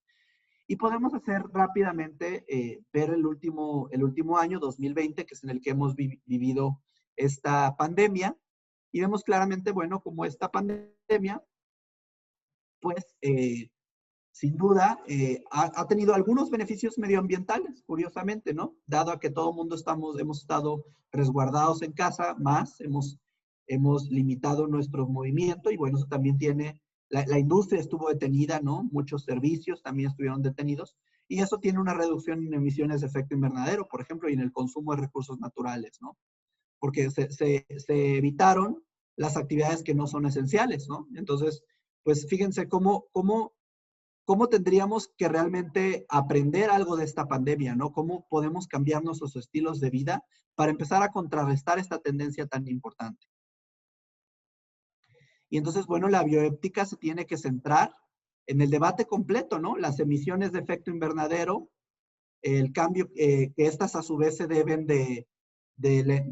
Y podemos hacer rápidamente, ver el último año, 2020, que es en el que hemos vivido esta pandemia, y vemos claramente, bueno, como esta pandemia, pues, sin duda, ha tenido algunos beneficios medioambientales, curiosamente, ¿no? Dado a que todo el mundo hemos estado resguardados en casa, hemos limitado nuestro movimiento, y bueno, eso también tiene, la industria estuvo detenida, ¿no? Muchos servicios también estuvieron detenidos, y eso tiene una reducción en emisiones de efecto invernadero, por ejemplo, y en el consumo de recursos naturales, ¿no? Porque se evitaron las actividades que no son esenciales, ¿no? Entonces, pues fíjense cómo tendríamos que realmente aprender algo de esta pandemia, ¿no? ¿Cómo podemos cambiar nuestros estilos de vida para empezar a contrarrestar esta tendencia tan importante? Y entonces, bueno, la bioética se tiene que centrar en el debate completo, ¿no? Las emisiones de efecto invernadero, el cambio, que estas a su vez se deben de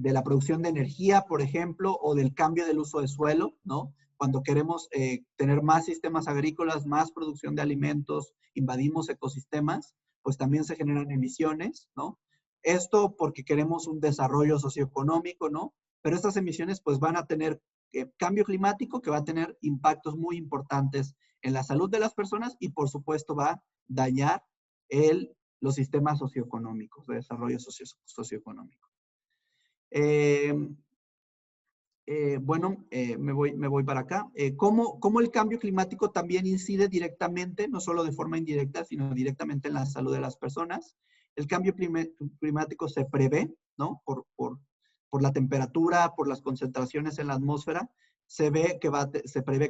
la producción de energía, por ejemplo, o del cambio del uso de suelo, ¿no? Cuando queremos tener más sistemas agrícolas, más producción de alimentos, invadimos ecosistemas, pues también se generan emisiones, ¿no? Esto porque queremos un desarrollo socioeconómico, ¿no? Pero estas emisiones pues van a tener cambio climático que va a tener impactos muy importantes en la salud de las personas y por supuesto va a dañar los sistemas socioeconómicos, de desarrollo socioeconómico. Bueno, me voy para acá. ¿Cómo el cambio climático también incide directamente, no solo de forma indirecta, sino directamente en la salud de las personas? El cambio climático se prevé, ¿no? Por la temperatura, por las concentraciones en la atmósfera, se prevé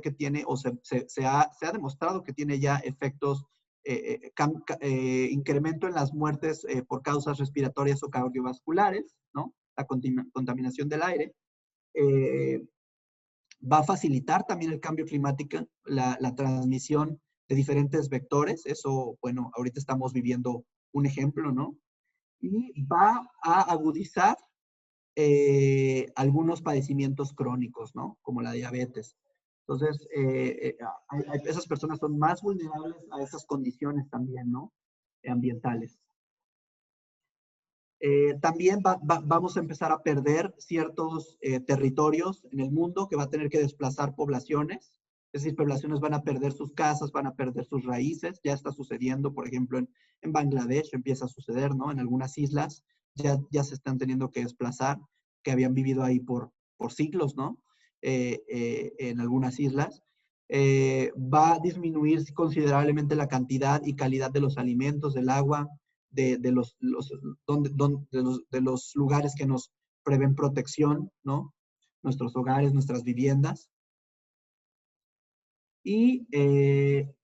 que tiene, o se ha demostrado que tiene ya efectos, incremento en las muertes por causas respiratorias o cardiovasculares, ¿no? La contaminación del aire. Va a facilitar también el cambio climático, la transmisión de diferentes vectores. Eso, bueno, ahorita estamos viviendo un ejemplo, ¿no? Y va a agudizar algunos padecimientos crónicos, ¿no? Como la diabetes. Entonces, esas personas son más vulnerables a esas condiciones también, ¿no? Ambientales. También vamos a empezar a perder ciertos territorios en el mundo que va a tener que desplazar poblaciones. Es decir, poblaciones van a perder sus casas, van a perder sus raíces. Ya está sucediendo, por ejemplo, en Bangladesh empieza a suceder, ¿no? En algunas islas ya se están teniendo que desplazar, que habían vivido ahí por siglos, ¿no? En algunas islas. Va a disminuir considerablemente la cantidad y calidad de los alimentos, del agua, de los lugares que nos prevén protección, ¿no? Nuestros hogares, nuestras viviendas. Y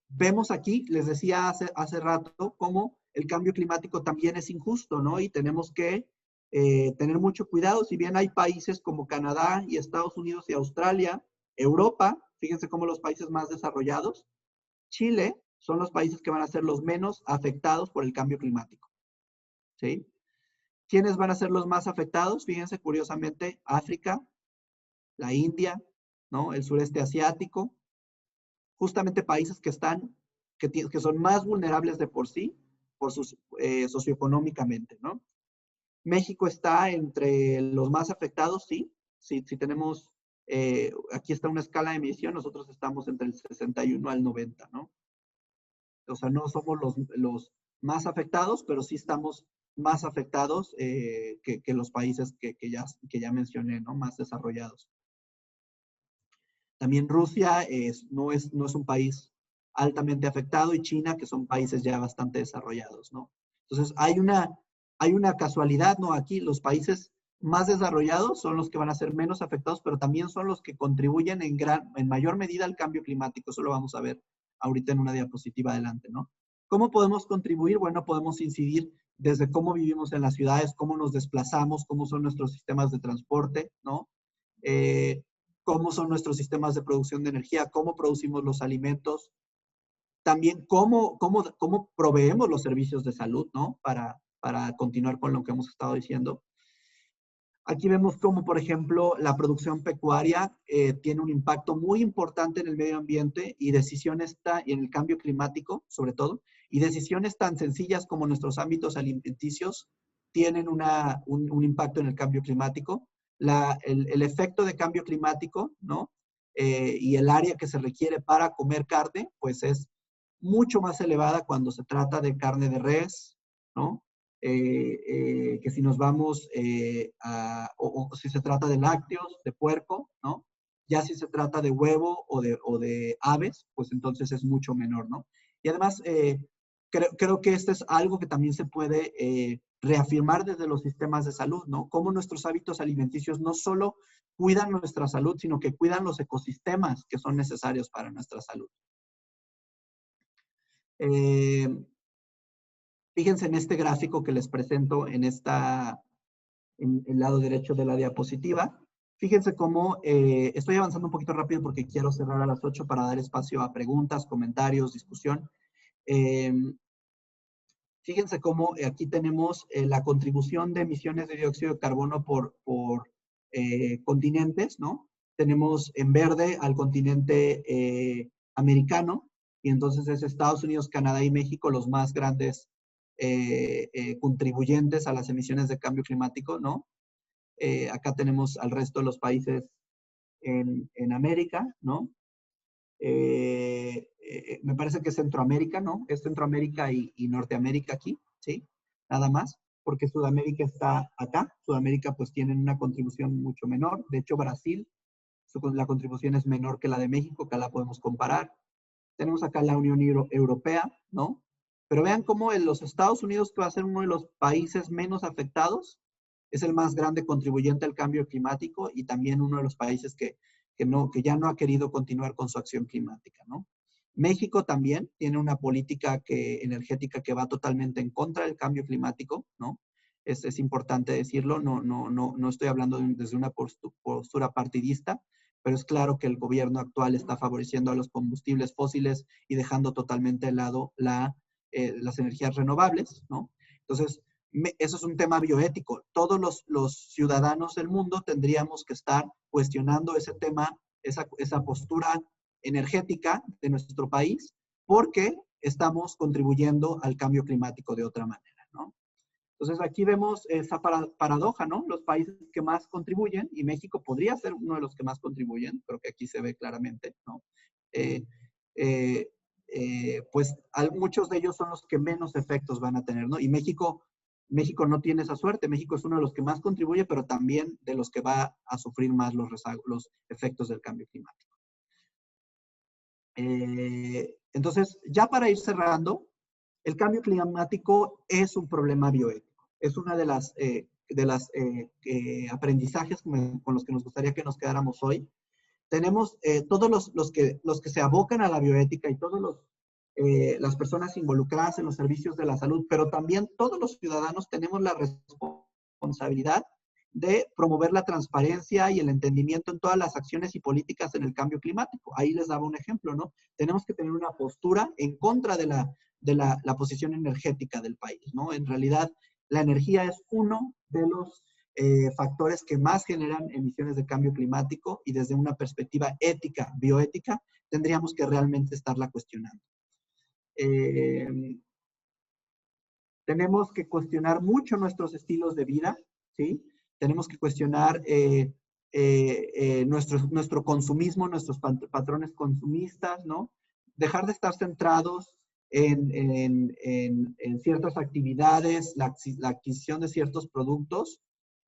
vemos aquí, les decía hace rato, cómo el cambio climático también es injusto, ¿no? Y tenemos que tener mucho cuidado. Si bien hay países como Canadá y Estados Unidos y Australia, Europa, fíjense cómo los países más desarrollados, Chile, son los países que van a ser los menos afectados por el cambio climático. ¿Sí? ¿Quiénes van a ser los más afectados? Fíjense, curiosamente, África, la India, ¿no? El sureste asiático, justamente países que son más vulnerables de por sí, socioeconómicamente, ¿no? México está entre los más afectados, sí. Si tenemos, aquí está una escala de emisión, nosotros estamos entre el 61 al 90, ¿no? O sea, no somos los más afectados, pero sí estamos más afectados que los países que ya mencioné, ¿no? Más desarrollados. También Rusia no es un país altamente afectado, y China, que son países ya bastante desarrollados, ¿no? Entonces, hay una casualidad, ¿no? Aquí los países más desarrollados son los que van a ser menos afectados, pero también son los que contribuyen en mayor medida al cambio climático. Eso lo vamos a ver ahorita en una diapositiva adelante, ¿no? ¿Cómo podemos contribuir? Bueno, podemos incidir desde cómo vivimos en las ciudades, cómo nos desplazamos, cómo son nuestros sistemas de transporte, ¿no? Cómo son nuestros sistemas de producción de energía, cómo producimos los alimentos, también cómo proveemos los servicios de salud, ¿no? Para continuar con lo que hemos estado diciendo. Aquí vemos cómo, por ejemplo, la producción pecuaria tiene un impacto muy importante en el medio ambiente y en el cambio climático, sobre todo, y decisiones tan sencillas como nuestros ámbitos alimenticios tienen un impacto en el cambio climático. El efecto de cambio climático, ¿no? Y el área que se requiere para comer carne, pues es mucho más elevada cuando se trata de carne de res, ¿no? Que si nos vamos o si se trata de lácteos, de puerco, ¿no? Ya si se trata de huevo o de aves, pues entonces es mucho menor, ¿no? Y además, creo que esto es algo que también se puede reafirmar desde los sistemas de salud, ¿no? Cómo nuestros hábitos alimenticios no solo cuidan nuestra salud, sino que cuidan los ecosistemas que son necesarios para nuestra salud. Fíjense en este gráfico que les presento en el lado derecho de la diapositiva. Fíjense cómo estoy avanzando un poquito rápido porque quiero cerrar a las 8 para dar espacio a preguntas, comentarios, discusión. Fíjense cómo aquí tenemos la contribución de emisiones de dióxido de carbono por continentes, ¿no? Tenemos en verde al continente americano, y entonces es Estados Unidos, Canadá y México los más grandes contribuyentes a las emisiones de cambio climático, ¿no? Acá tenemos al resto de los países en América, ¿no? Me parece que es Centroamérica, ¿no? Es Centroamérica y Norteamérica aquí, ¿sí? Nada más, porque Sudamérica está acá. Sudamérica pues tienen una contribución mucho menor. De hecho, Brasil, la contribución es menor que la de México, que la podemos comparar. Tenemos acá la Unión Europea, ¿no? Pero vean cómo en los Estados Unidos, que va a ser uno de los países menos afectados, es el más grande contribuyente al cambio climático y también uno de los países que ya no ha querido continuar con su acción climática, ¿no? México también tiene una política energética que va totalmente en contra del cambio climático, ¿no? Es importante decirlo, no estoy hablando desde una postura partidista, pero es claro que el gobierno actual está favoreciendo a los combustibles fósiles y dejando totalmente de lado las energías renovables, ¿no? Entonces, eso es un tema bioético. Todos los ciudadanos del mundo tendríamos que estar cuestionando ese tema, esa postura energética de nuestro país, porque estamos contribuyendo al cambio climático de otra manera, ¿no? Entonces aquí vemos esa paradoja, ¿no? Los países que más contribuyen, y México podría ser uno de los que más contribuyen, creo que aquí se ve claramente, ¿no? Pues muchos de ellos son los que menos efectos van a tener, ¿no? Y México no tiene esa suerte. México es uno de los que más contribuye, pero también de los que va a sufrir más los efectos del cambio climático. Entonces, ya para ir cerrando, el cambio climático es un problema bioético. Es una de las aprendizajes con los que nos gustaría que nos quedáramos hoy. Tenemos todos los que se abocan a la bioética y todas las personas involucradas en los servicios de la salud, pero también todos los ciudadanos tenemos la responsabilidad de promover la transparencia y el entendimiento en todas las acciones y políticas en el cambio climático. Ahí les daba un ejemplo, ¿no? Tenemos que tener una postura en contra de la posición energética del país, ¿no? En realidad, la energía es uno de los factores que más generan emisiones de cambio climático y desde una perspectiva ética, bioética, tendríamos que realmente estarla cuestionando. Tenemos que cuestionar mucho nuestros estilos de vida, ¿sí? Tenemos que cuestionar nuestro consumismo, nuestros patrones consumistas, ¿no? Dejar de estar centrados en ciertas actividades, la adquisición de ciertos productos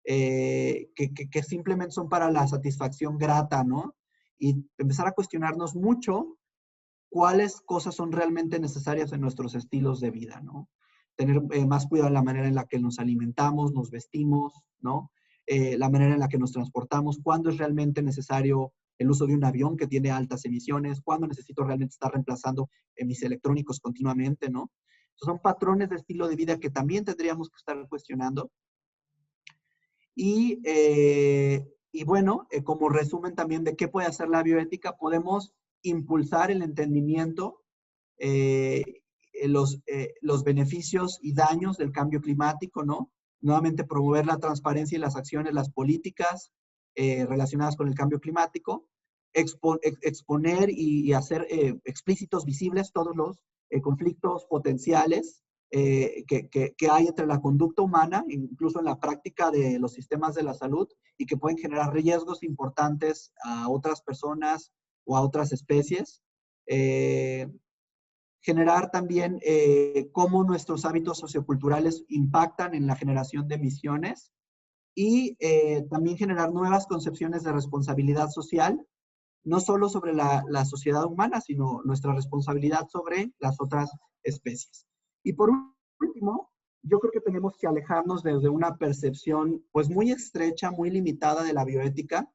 que simplemente son para la satisfacción grata, ¿no? Y empezar a cuestionarnos mucho cuáles cosas son realmente necesarias en nuestros estilos de vida, ¿no? Tener más cuidado en la manera en la que nos alimentamos, nos vestimos, ¿no? La manera en la que nos transportamos, cuándo es realmente necesario el uso de un avión que tiene altas emisiones, cuándo necesito realmente estar reemplazando mis electrónicos continuamente, ¿no? Son patrones de estilo de vida que también tendríamos que estar cuestionando. Y bueno, como resumen también de qué puede hacer la bioética, podemos impulsar el entendimiento, los beneficios y daños del cambio climático, ¿no? Nuevamente promover la transparencia y las acciones, las políticas relacionadas con el cambio climático, exponer y hacer explícitos, visibles todos los conflictos potenciales que hay entre la conducta humana, incluso en la práctica de los sistemas de la salud, y que pueden generar riesgos importantes a otras personas o a otras especies. Generar también cómo nuestros hábitos socioculturales impactan en la generación de emisiones y también generar nuevas concepciones de responsabilidad social, no solo sobre la sociedad humana, sino nuestra responsabilidad sobre las otras especies. Y por último, yo creo que tenemos que alejarnos desde una percepción pues muy estrecha, muy limitada de la bioética,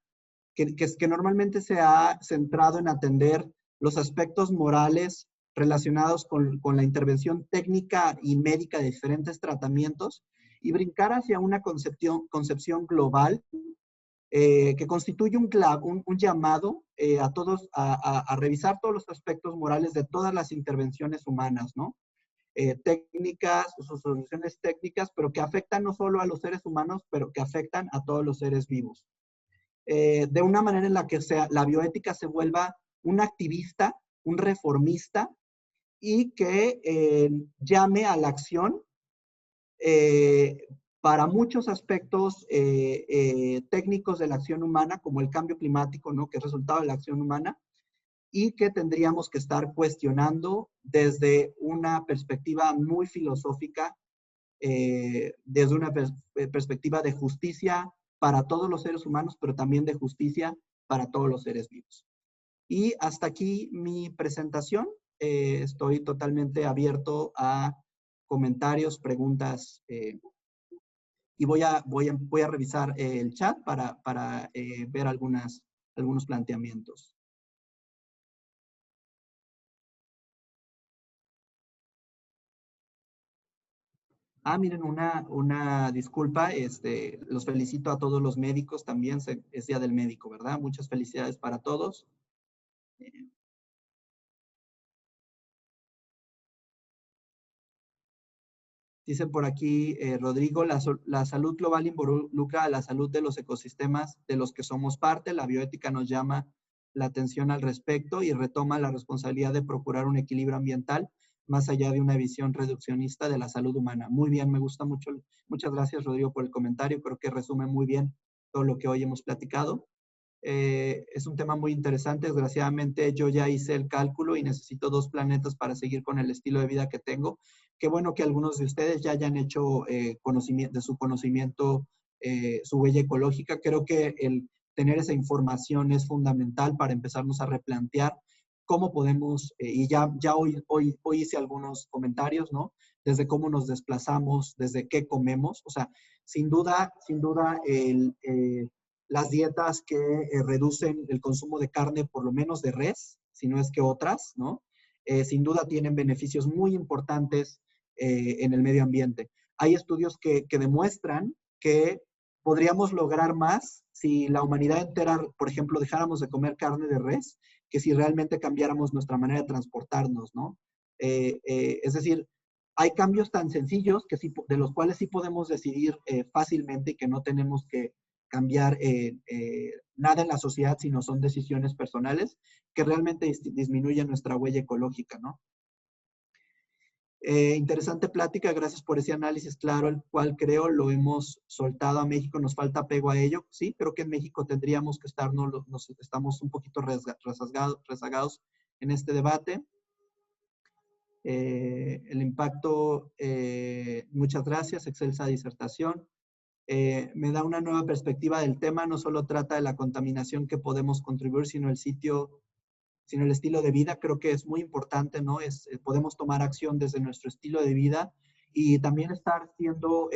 que normalmente se ha centrado en atender los aspectos morales relacionados con la intervención técnica y médica de diferentes tratamientos y brincar hacia una concepción global que constituye un llamado a todos a revisar todos los aspectos morales de todas las intervenciones humanas, ¿no? Técnicas, sus soluciones técnicas, pero que afectan no solo a los seres humanos, pero que afectan a todos los seres vivos. De una manera en la que la bioética se vuelva un activista, un reformista, y que llame a la acción para muchos aspectos técnicos de la acción humana, como el cambio climático, ¿no? Que es resultado de la acción humana, y que tendríamos que estar cuestionando desde una perspectiva muy filosófica, desde una perspectiva de justicia para todos los seres humanos, pero también de justicia para todos los seres vivos. Y hasta aquí mi presentación. Estoy totalmente abierto a comentarios, preguntas, y voy a revisar el chat para ver algunos planteamientos. Miren, una disculpa, los felicito a todos los médicos también, es Día del Médico, ¿verdad? Muchas felicidades para todos. Dicen por aquí, Rodrigo, la salud global involucra a la salud de los ecosistemas de los que somos parte. La bioética nos llama la atención al respecto y retoma la responsabilidad de procurar un equilibrio ambiental más allá de una visión reduccionista de la salud humana. Muy bien, me gusta mucho. Muchas gracias, Rodrigo, por el comentario. Creo que resume muy bien todo lo que hoy hemos platicado. Es un tema muy interesante. Desgraciadamente, yo ya hice el cálculo y necesito 2 planetas para seguir con el estilo de vida que tengo. Qué bueno que algunos de ustedes ya hayan hecho de su conocimiento su huella ecológica. Creo que el tener esa información es fundamental para empezarnos a replantear cómo podemos, y ya hoy hice algunos comentarios, ¿no? Desde cómo nos desplazamos, desde qué comemos. O sea, sin duda, las dietas que reducen el consumo de carne, por lo menos de res, si no es que otras, ¿no? Sin duda tienen beneficios muy importantes en el medio ambiente. Hay estudios que demuestran que podríamos lograr más si la humanidad entera, por ejemplo, dejáramos de comer carne de res, que si realmente cambiáramos nuestra manera de transportarnos, ¿no? Es decir, hay cambios tan sencillos que sí, de los cuales sí podemos decidir fácilmente y que no tenemos que cambiar nada en la sociedad, sino son decisiones personales que realmente disminuyen nuestra huella ecológica, ¿no? Interesante plática, gracias por ese análisis claro, el cual creo lo hemos soltado a México, nos falta apego a ello. Sí, creo que en México tendríamos que estar, estamos un poquito rezagados en este debate. El impacto, muchas gracias, excelsa disertación. Me da una nueva perspectiva del tema, no solo trata de la contaminación que podemos contribuir, sino el estilo de vida. Creo que es muy importante, ¿no? Podemos tomar acción desde nuestro estilo de vida y también estar siendo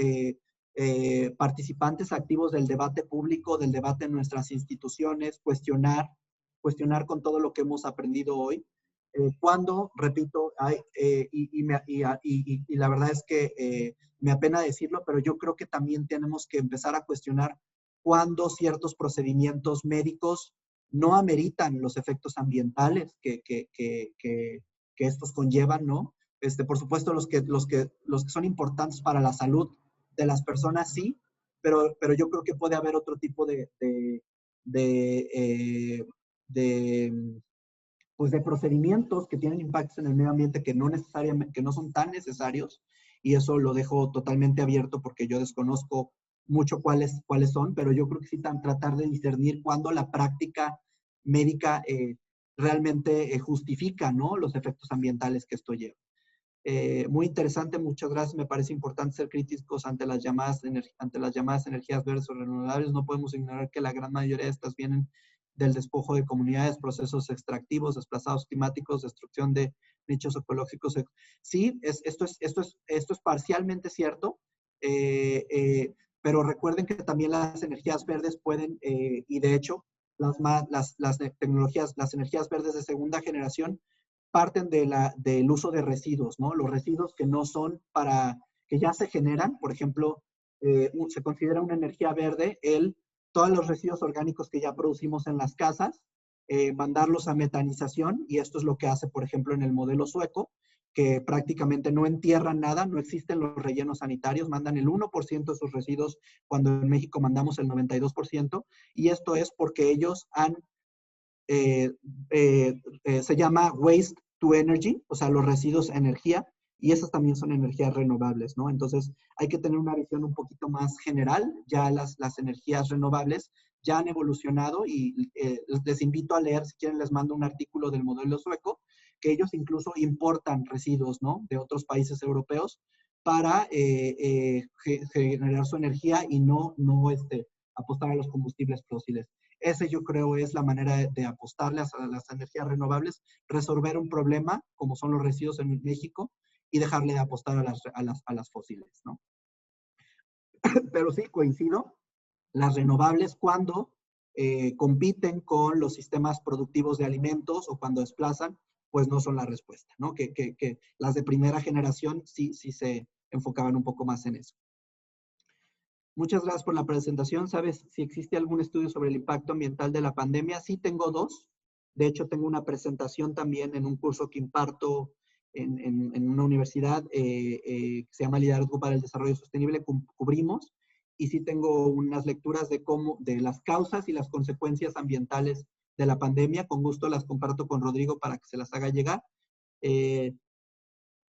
participantes activos del debate público, del debate en nuestras instituciones, cuestionar con todo lo que hemos aprendido hoy. Cuando, repito, y la verdad es que me apena decirlo, pero yo creo que también tenemos que empezar a cuestionar cuándo ciertos procedimientos médicos no ameritan los efectos ambientales que estos conllevan, ¿no? Por supuesto, los que son importantes para la salud de las personas, sí, pero yo creo que puede haber otro tipo pues de procedimientos que tienen impactos en el medio ambiente que no necesariamente, que no son tan necesarios, y eso lo dejo totalmente abierto porque yo desconozco mucho cuáles son, pero yo creo que sí tratar de discernir cuándo la práctica médica realmente justifica, ¿no?, los efectos ambientales que esto lleva. Muy interesante, muchas gracias. Me parece importante ser críticos ante las llamadas energías verdes o renovables. No podemos ignorar que la gran mayoría de estas vienen del despojo de comunidades, procesos extractivos, desplazados climáticos, destrucción de nichos ecológicos. Sí, esto es parcialmente cierto, pero recuerden que también las energías verdes pueden, y de hecho, las tecnologías, las energías verdes de segunda generación parten del uso de residuos, ¿no? Los residuos que no son que ya se generan, por ejemplo, se considera una energía verde todos los residuos orgánicos que ya producimos en las casas, mandarlos a metanización, y esto es lo que hace, por ejemplo, en el modelo sueco, que prácticamente no entierran nada, no existen los rellenos sanitarios, mandan el 1% de sus residuos, cuando en México mandamos el 92%, y esto es porque ellos se llama waste to energy, o sea, los residuos energía, y esas también son energías renovables, ¿no? Entonces, hay que tener una visión un poquito más general. Ya las energías renovables ya han evolucionado, y les invito a leer, si quieren les mando un artículo del modelo sueco, que ellos incluso importan residuos, ¿no?, de otros países europeos para generar su energía y no apostar a los combustibles fósiles. Ese yo creo es la manera de apostarle a las energías renovables, resolver un problema como son los residuos en México y dejarle de apostar a las fósiles, ¿no? Pero sí, coincido, las renovables cuando compiten con los sistemas productivos de alimentos o cuando desplazan, pues no son la respuesta, ¿no? Que las de primera generación sí se enfocaban un poco más en eso. Muchas gracias por la presentación. ¿Sabes si existe algún estudio sobre el impacto ambiental de la pandemia? Sí, tengo dos. De hecho, tengo una presentación también en un curso que imparto en una universidad que se llama Liderazgo para el Desarrollo Sostenible. Cubrimos, y sí tengo unas lecturas de las causas y las consecuencias ambientales de la pandemia. Con gusto las comparto con Rodrigo para que se las haga llegar.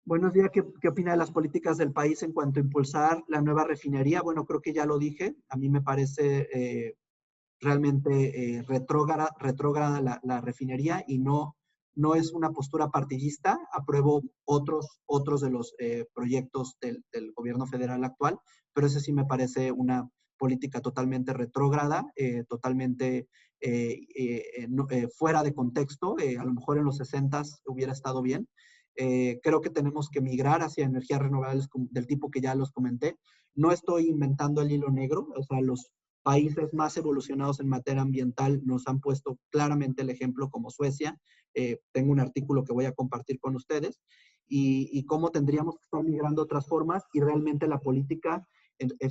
Buenos días, ¿qué opina de las políticas del país en cuanto a impulsar la nueva refinería? Bueno, creo que ya lo dije, a mí me parece realmente retrógrada la refinería, y no es una postura partidista. Apruebo otros de los proyectos del gobierno federal actual, pero ese sí me parece una política totalmente retrógrada, totalmente fuera de contexto. A lo mejor en los 60s hubiera estado bien. Creo que tenemos que migrar hacia energías renovables del tipo que ya los comenté. No estoy inventando el hilo negro, o sea, los países más evolucionados en materia ambiental nos han puesto claramente el ejemplo, como Suecia. Tengo un artículo que voy a compartir con ustedes, y cómo tendríamos que estar migrando a otras formas, y realmente la política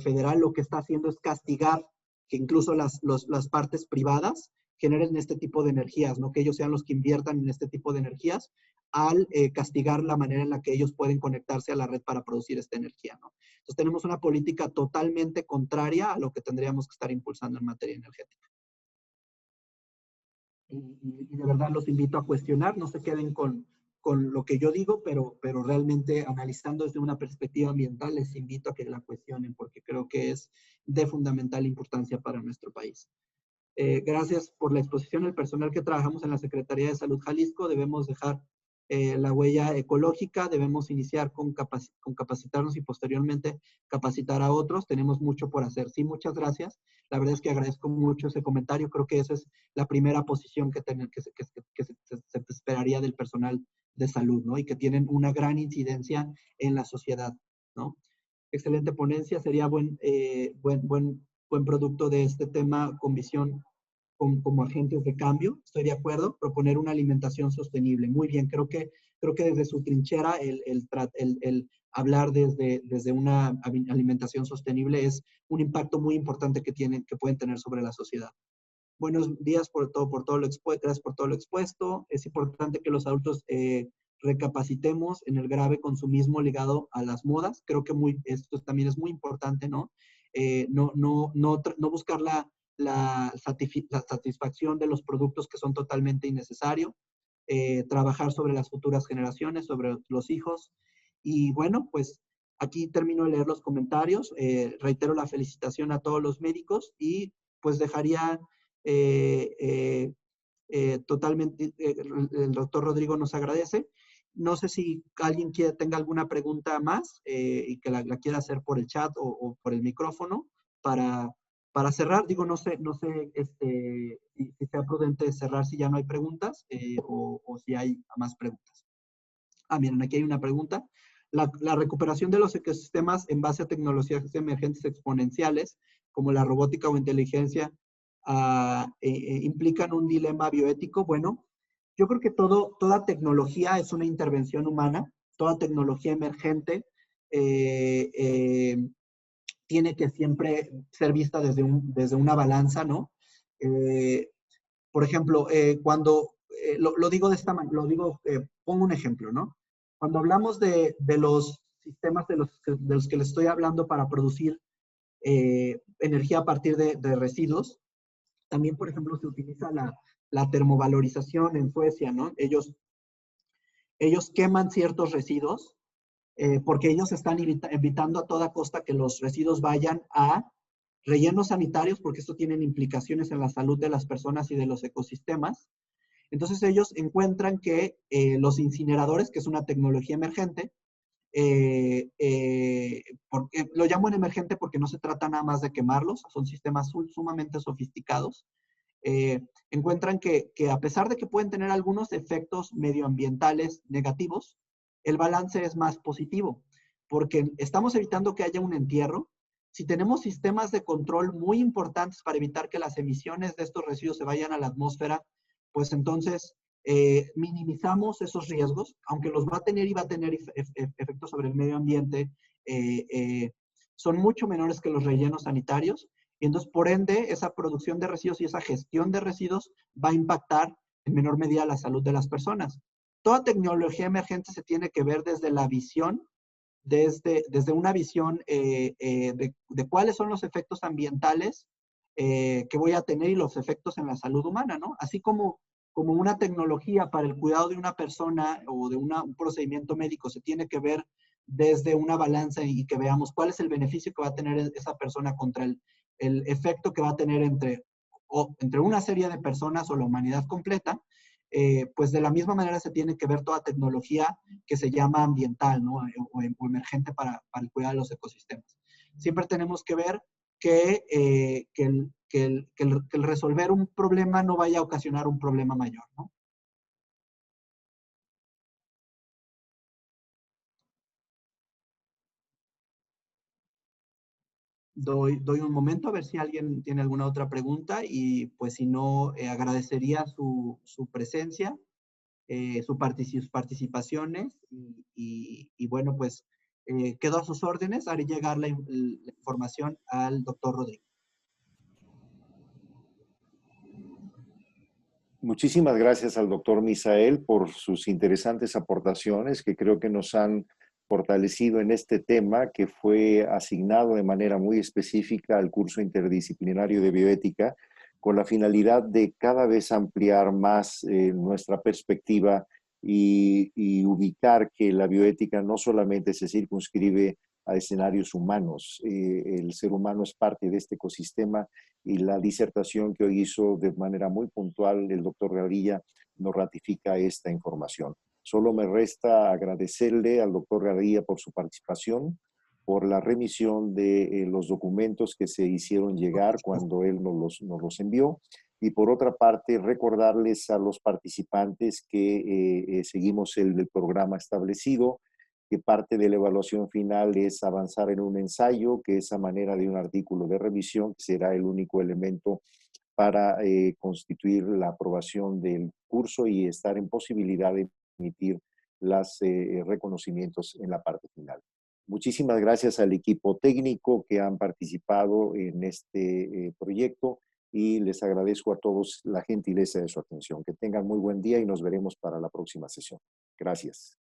federal lo que está haciendo es castigar que incluso las partes privadas generen este tipo de energías, ¿no? Que ellos sean los que inviertan en este tipo de energías al castigar la manera en la que ellos pueden conectarse a la red para producir esta energía, ¿no? Entonces tenemos una política totalmente contraria a lo que tendríamos que estar impulsando en materia energética. Y de verdad los invito a cuestionar, no se queden con lo que yo digo, pero realmente analizando desde una perspectiva ambiental, les invito a que la cuestionen, porque creo que es de fundamental importancia para nuestro país. Gracias por la exposición. El personal que trabajamos en la Secretaría de Salud Jalisco debemos dejar la huella ecológica, debemos iniciar con capacitarnos y posteriormente capacitar a otros. Tenemos mucho por hacer. Sí, muchas gracias. La verdad es que agradezco mucho ese comentario. Creo que esa es la primera posición que se esperaría del personal de salud, ¿no? Y que tienen una gran incidencia en la sociedad, ¿no? Excelente ponencia. Sería buen producto de este tema con visión como agentes de cambio. Estoy de acuerdo. Proponer una alimentación sostenible. Muy bien. Creo que desde su trinchera el hablar desde una alimentación sostenible es un impacto muy importante que pueden tener sobre la sociedad. Buenos días gracias por todo lo expuesto. Es importante que los adultos recapacitemos en el grave consumismo ligado a las modas. Creo que esto también es muy importante, ¿no? No buscar la satisfacción de los productos que son totalmente innecesarios. Trabajar sobre las futuras generaciones, sobre los hijos. Y bueno, pues aquí termino de leer los comentarios. Reitero la felicitación a todos los médicos y pues dejaría totalmente, el doctor Rodrigo nos agradece. No sé si alguien tenga alguna pregunta más y que la quiera hacer por el chat o por el micrófono para cerrar. Digo, no sé si sea prudente cerrar si ya no hay preguntas o si hay más preguntas. Miren, aquí hay una pregunta. La recuperación de los ecosistemas en base a tecnologías emergentes exponenciales, como la robótica o inteligencia, implican un dilema bioético. Bueno, yo creo que toda tecnología es una intervención humana, toda tecnología emergente tiene que siempre ser vista desde una balanza, ¿no? Por ejemplo, lo digo de esta manera, pongo un ejemplo, ¿no? Cuando hablamos de los sistemas de los que les estoy hablando para producir energía a partir de residuos, también, por ejemplo, se utiliza la termovalorización en Suecia, ¿no? Ellos queman ciertos residuos porque ellos están evitando a toda costa que los residuos vayan a rellenos sanitarios, porque esto tiene implicaciones en la salud de las personas y de los ecosistemas. Entonces ellos encuentran que los incineradores, que es una tecnología emergente, lo llamo en emergente porque no se trata nada más de quemarlos, son sistemas sumamente sofisticados. Encuentran que a pesar de que pueden tener algunos efectos medioambientales negativos, el balance es más positivo, porque estamos evitando que haya un entierro. Si tenemos sistemas de control muy importantes para evitar que las emisiones de estos residuos se vayan a la atmósfera, pues entonces minimizamos esos riesgos, aunque los va a tener y va a tener efectos sobre el medio ambiente, son mucho menores que los rellenos sanitarios. Y entonces, por ende, esa producción de residuos y esa gestión de residuos va a impactar en menor medida la salud de las personas. Toda tecnología emergente se tiene que ver desde la visión, desde una visión de cuáles son los efectos ambientales que voy a tener y los efectos en la salud humana, ¿no? Así como una tecnología para el cuidado de una persona o de un procedimiento médico se tiene que ver desde una balanza y que veamos cuál es el beneficio que va a tener esa persona contra el efecto que va a tener entre una serie de personas o la humanidad completa, pues de la misma manera se tiene que ver toda tecnología que se llama ambiental, ¿no? O emergente para el cuidado de los ecosistemas. Siempre tenemos que ver que el resolver un problema no vaya a ocasionar un problema mayor, ¿no? Doy un momento a ver si alguien tiene alguna otra pregunta y pues si no, agradecería su presencia, sus participaciones y bueno, pues quedo a sus órdenes, haré llegar la información al doctor Rodríguez. Muchísimas gracias al doctor Misael por sus interesantes aportaciones que creo que nos han fortalecido en este tema que fue asignado de manera muy específica al curso interdisciplinario de bioética con la finalidad de cada vez ampliar más nuestra perspectiva y ubicar que la bioética no solamente se circunscribe a escenarios humanos. El ser humano es parte de este ecosistema y la disertación que hoy hizo de manera muy puntual el doctor Garilla nos ratifica esta información. Solo me resta agradecerle al doctor Garilla por su participación, por la remisión de los documentos que se hicieron llegar cuando él nos los envió. Y por otra parte, recordarles a los participantes que seguimos el programa establecido, que parte de la evaluación final es avanzar en un ensayo, que es a manera de un artículo de revisión, que será el único elemento para constituir la aprobación del curso y estar en posibilidad de emitir los reconocimientos en la parte final. Muchísimas gracias al equipo técnico que han participado en este proyecto y les agradezco a todos la gentileza de su atención. Que tengan muy buen día y nos veremos para la próxima sesión. Gracias.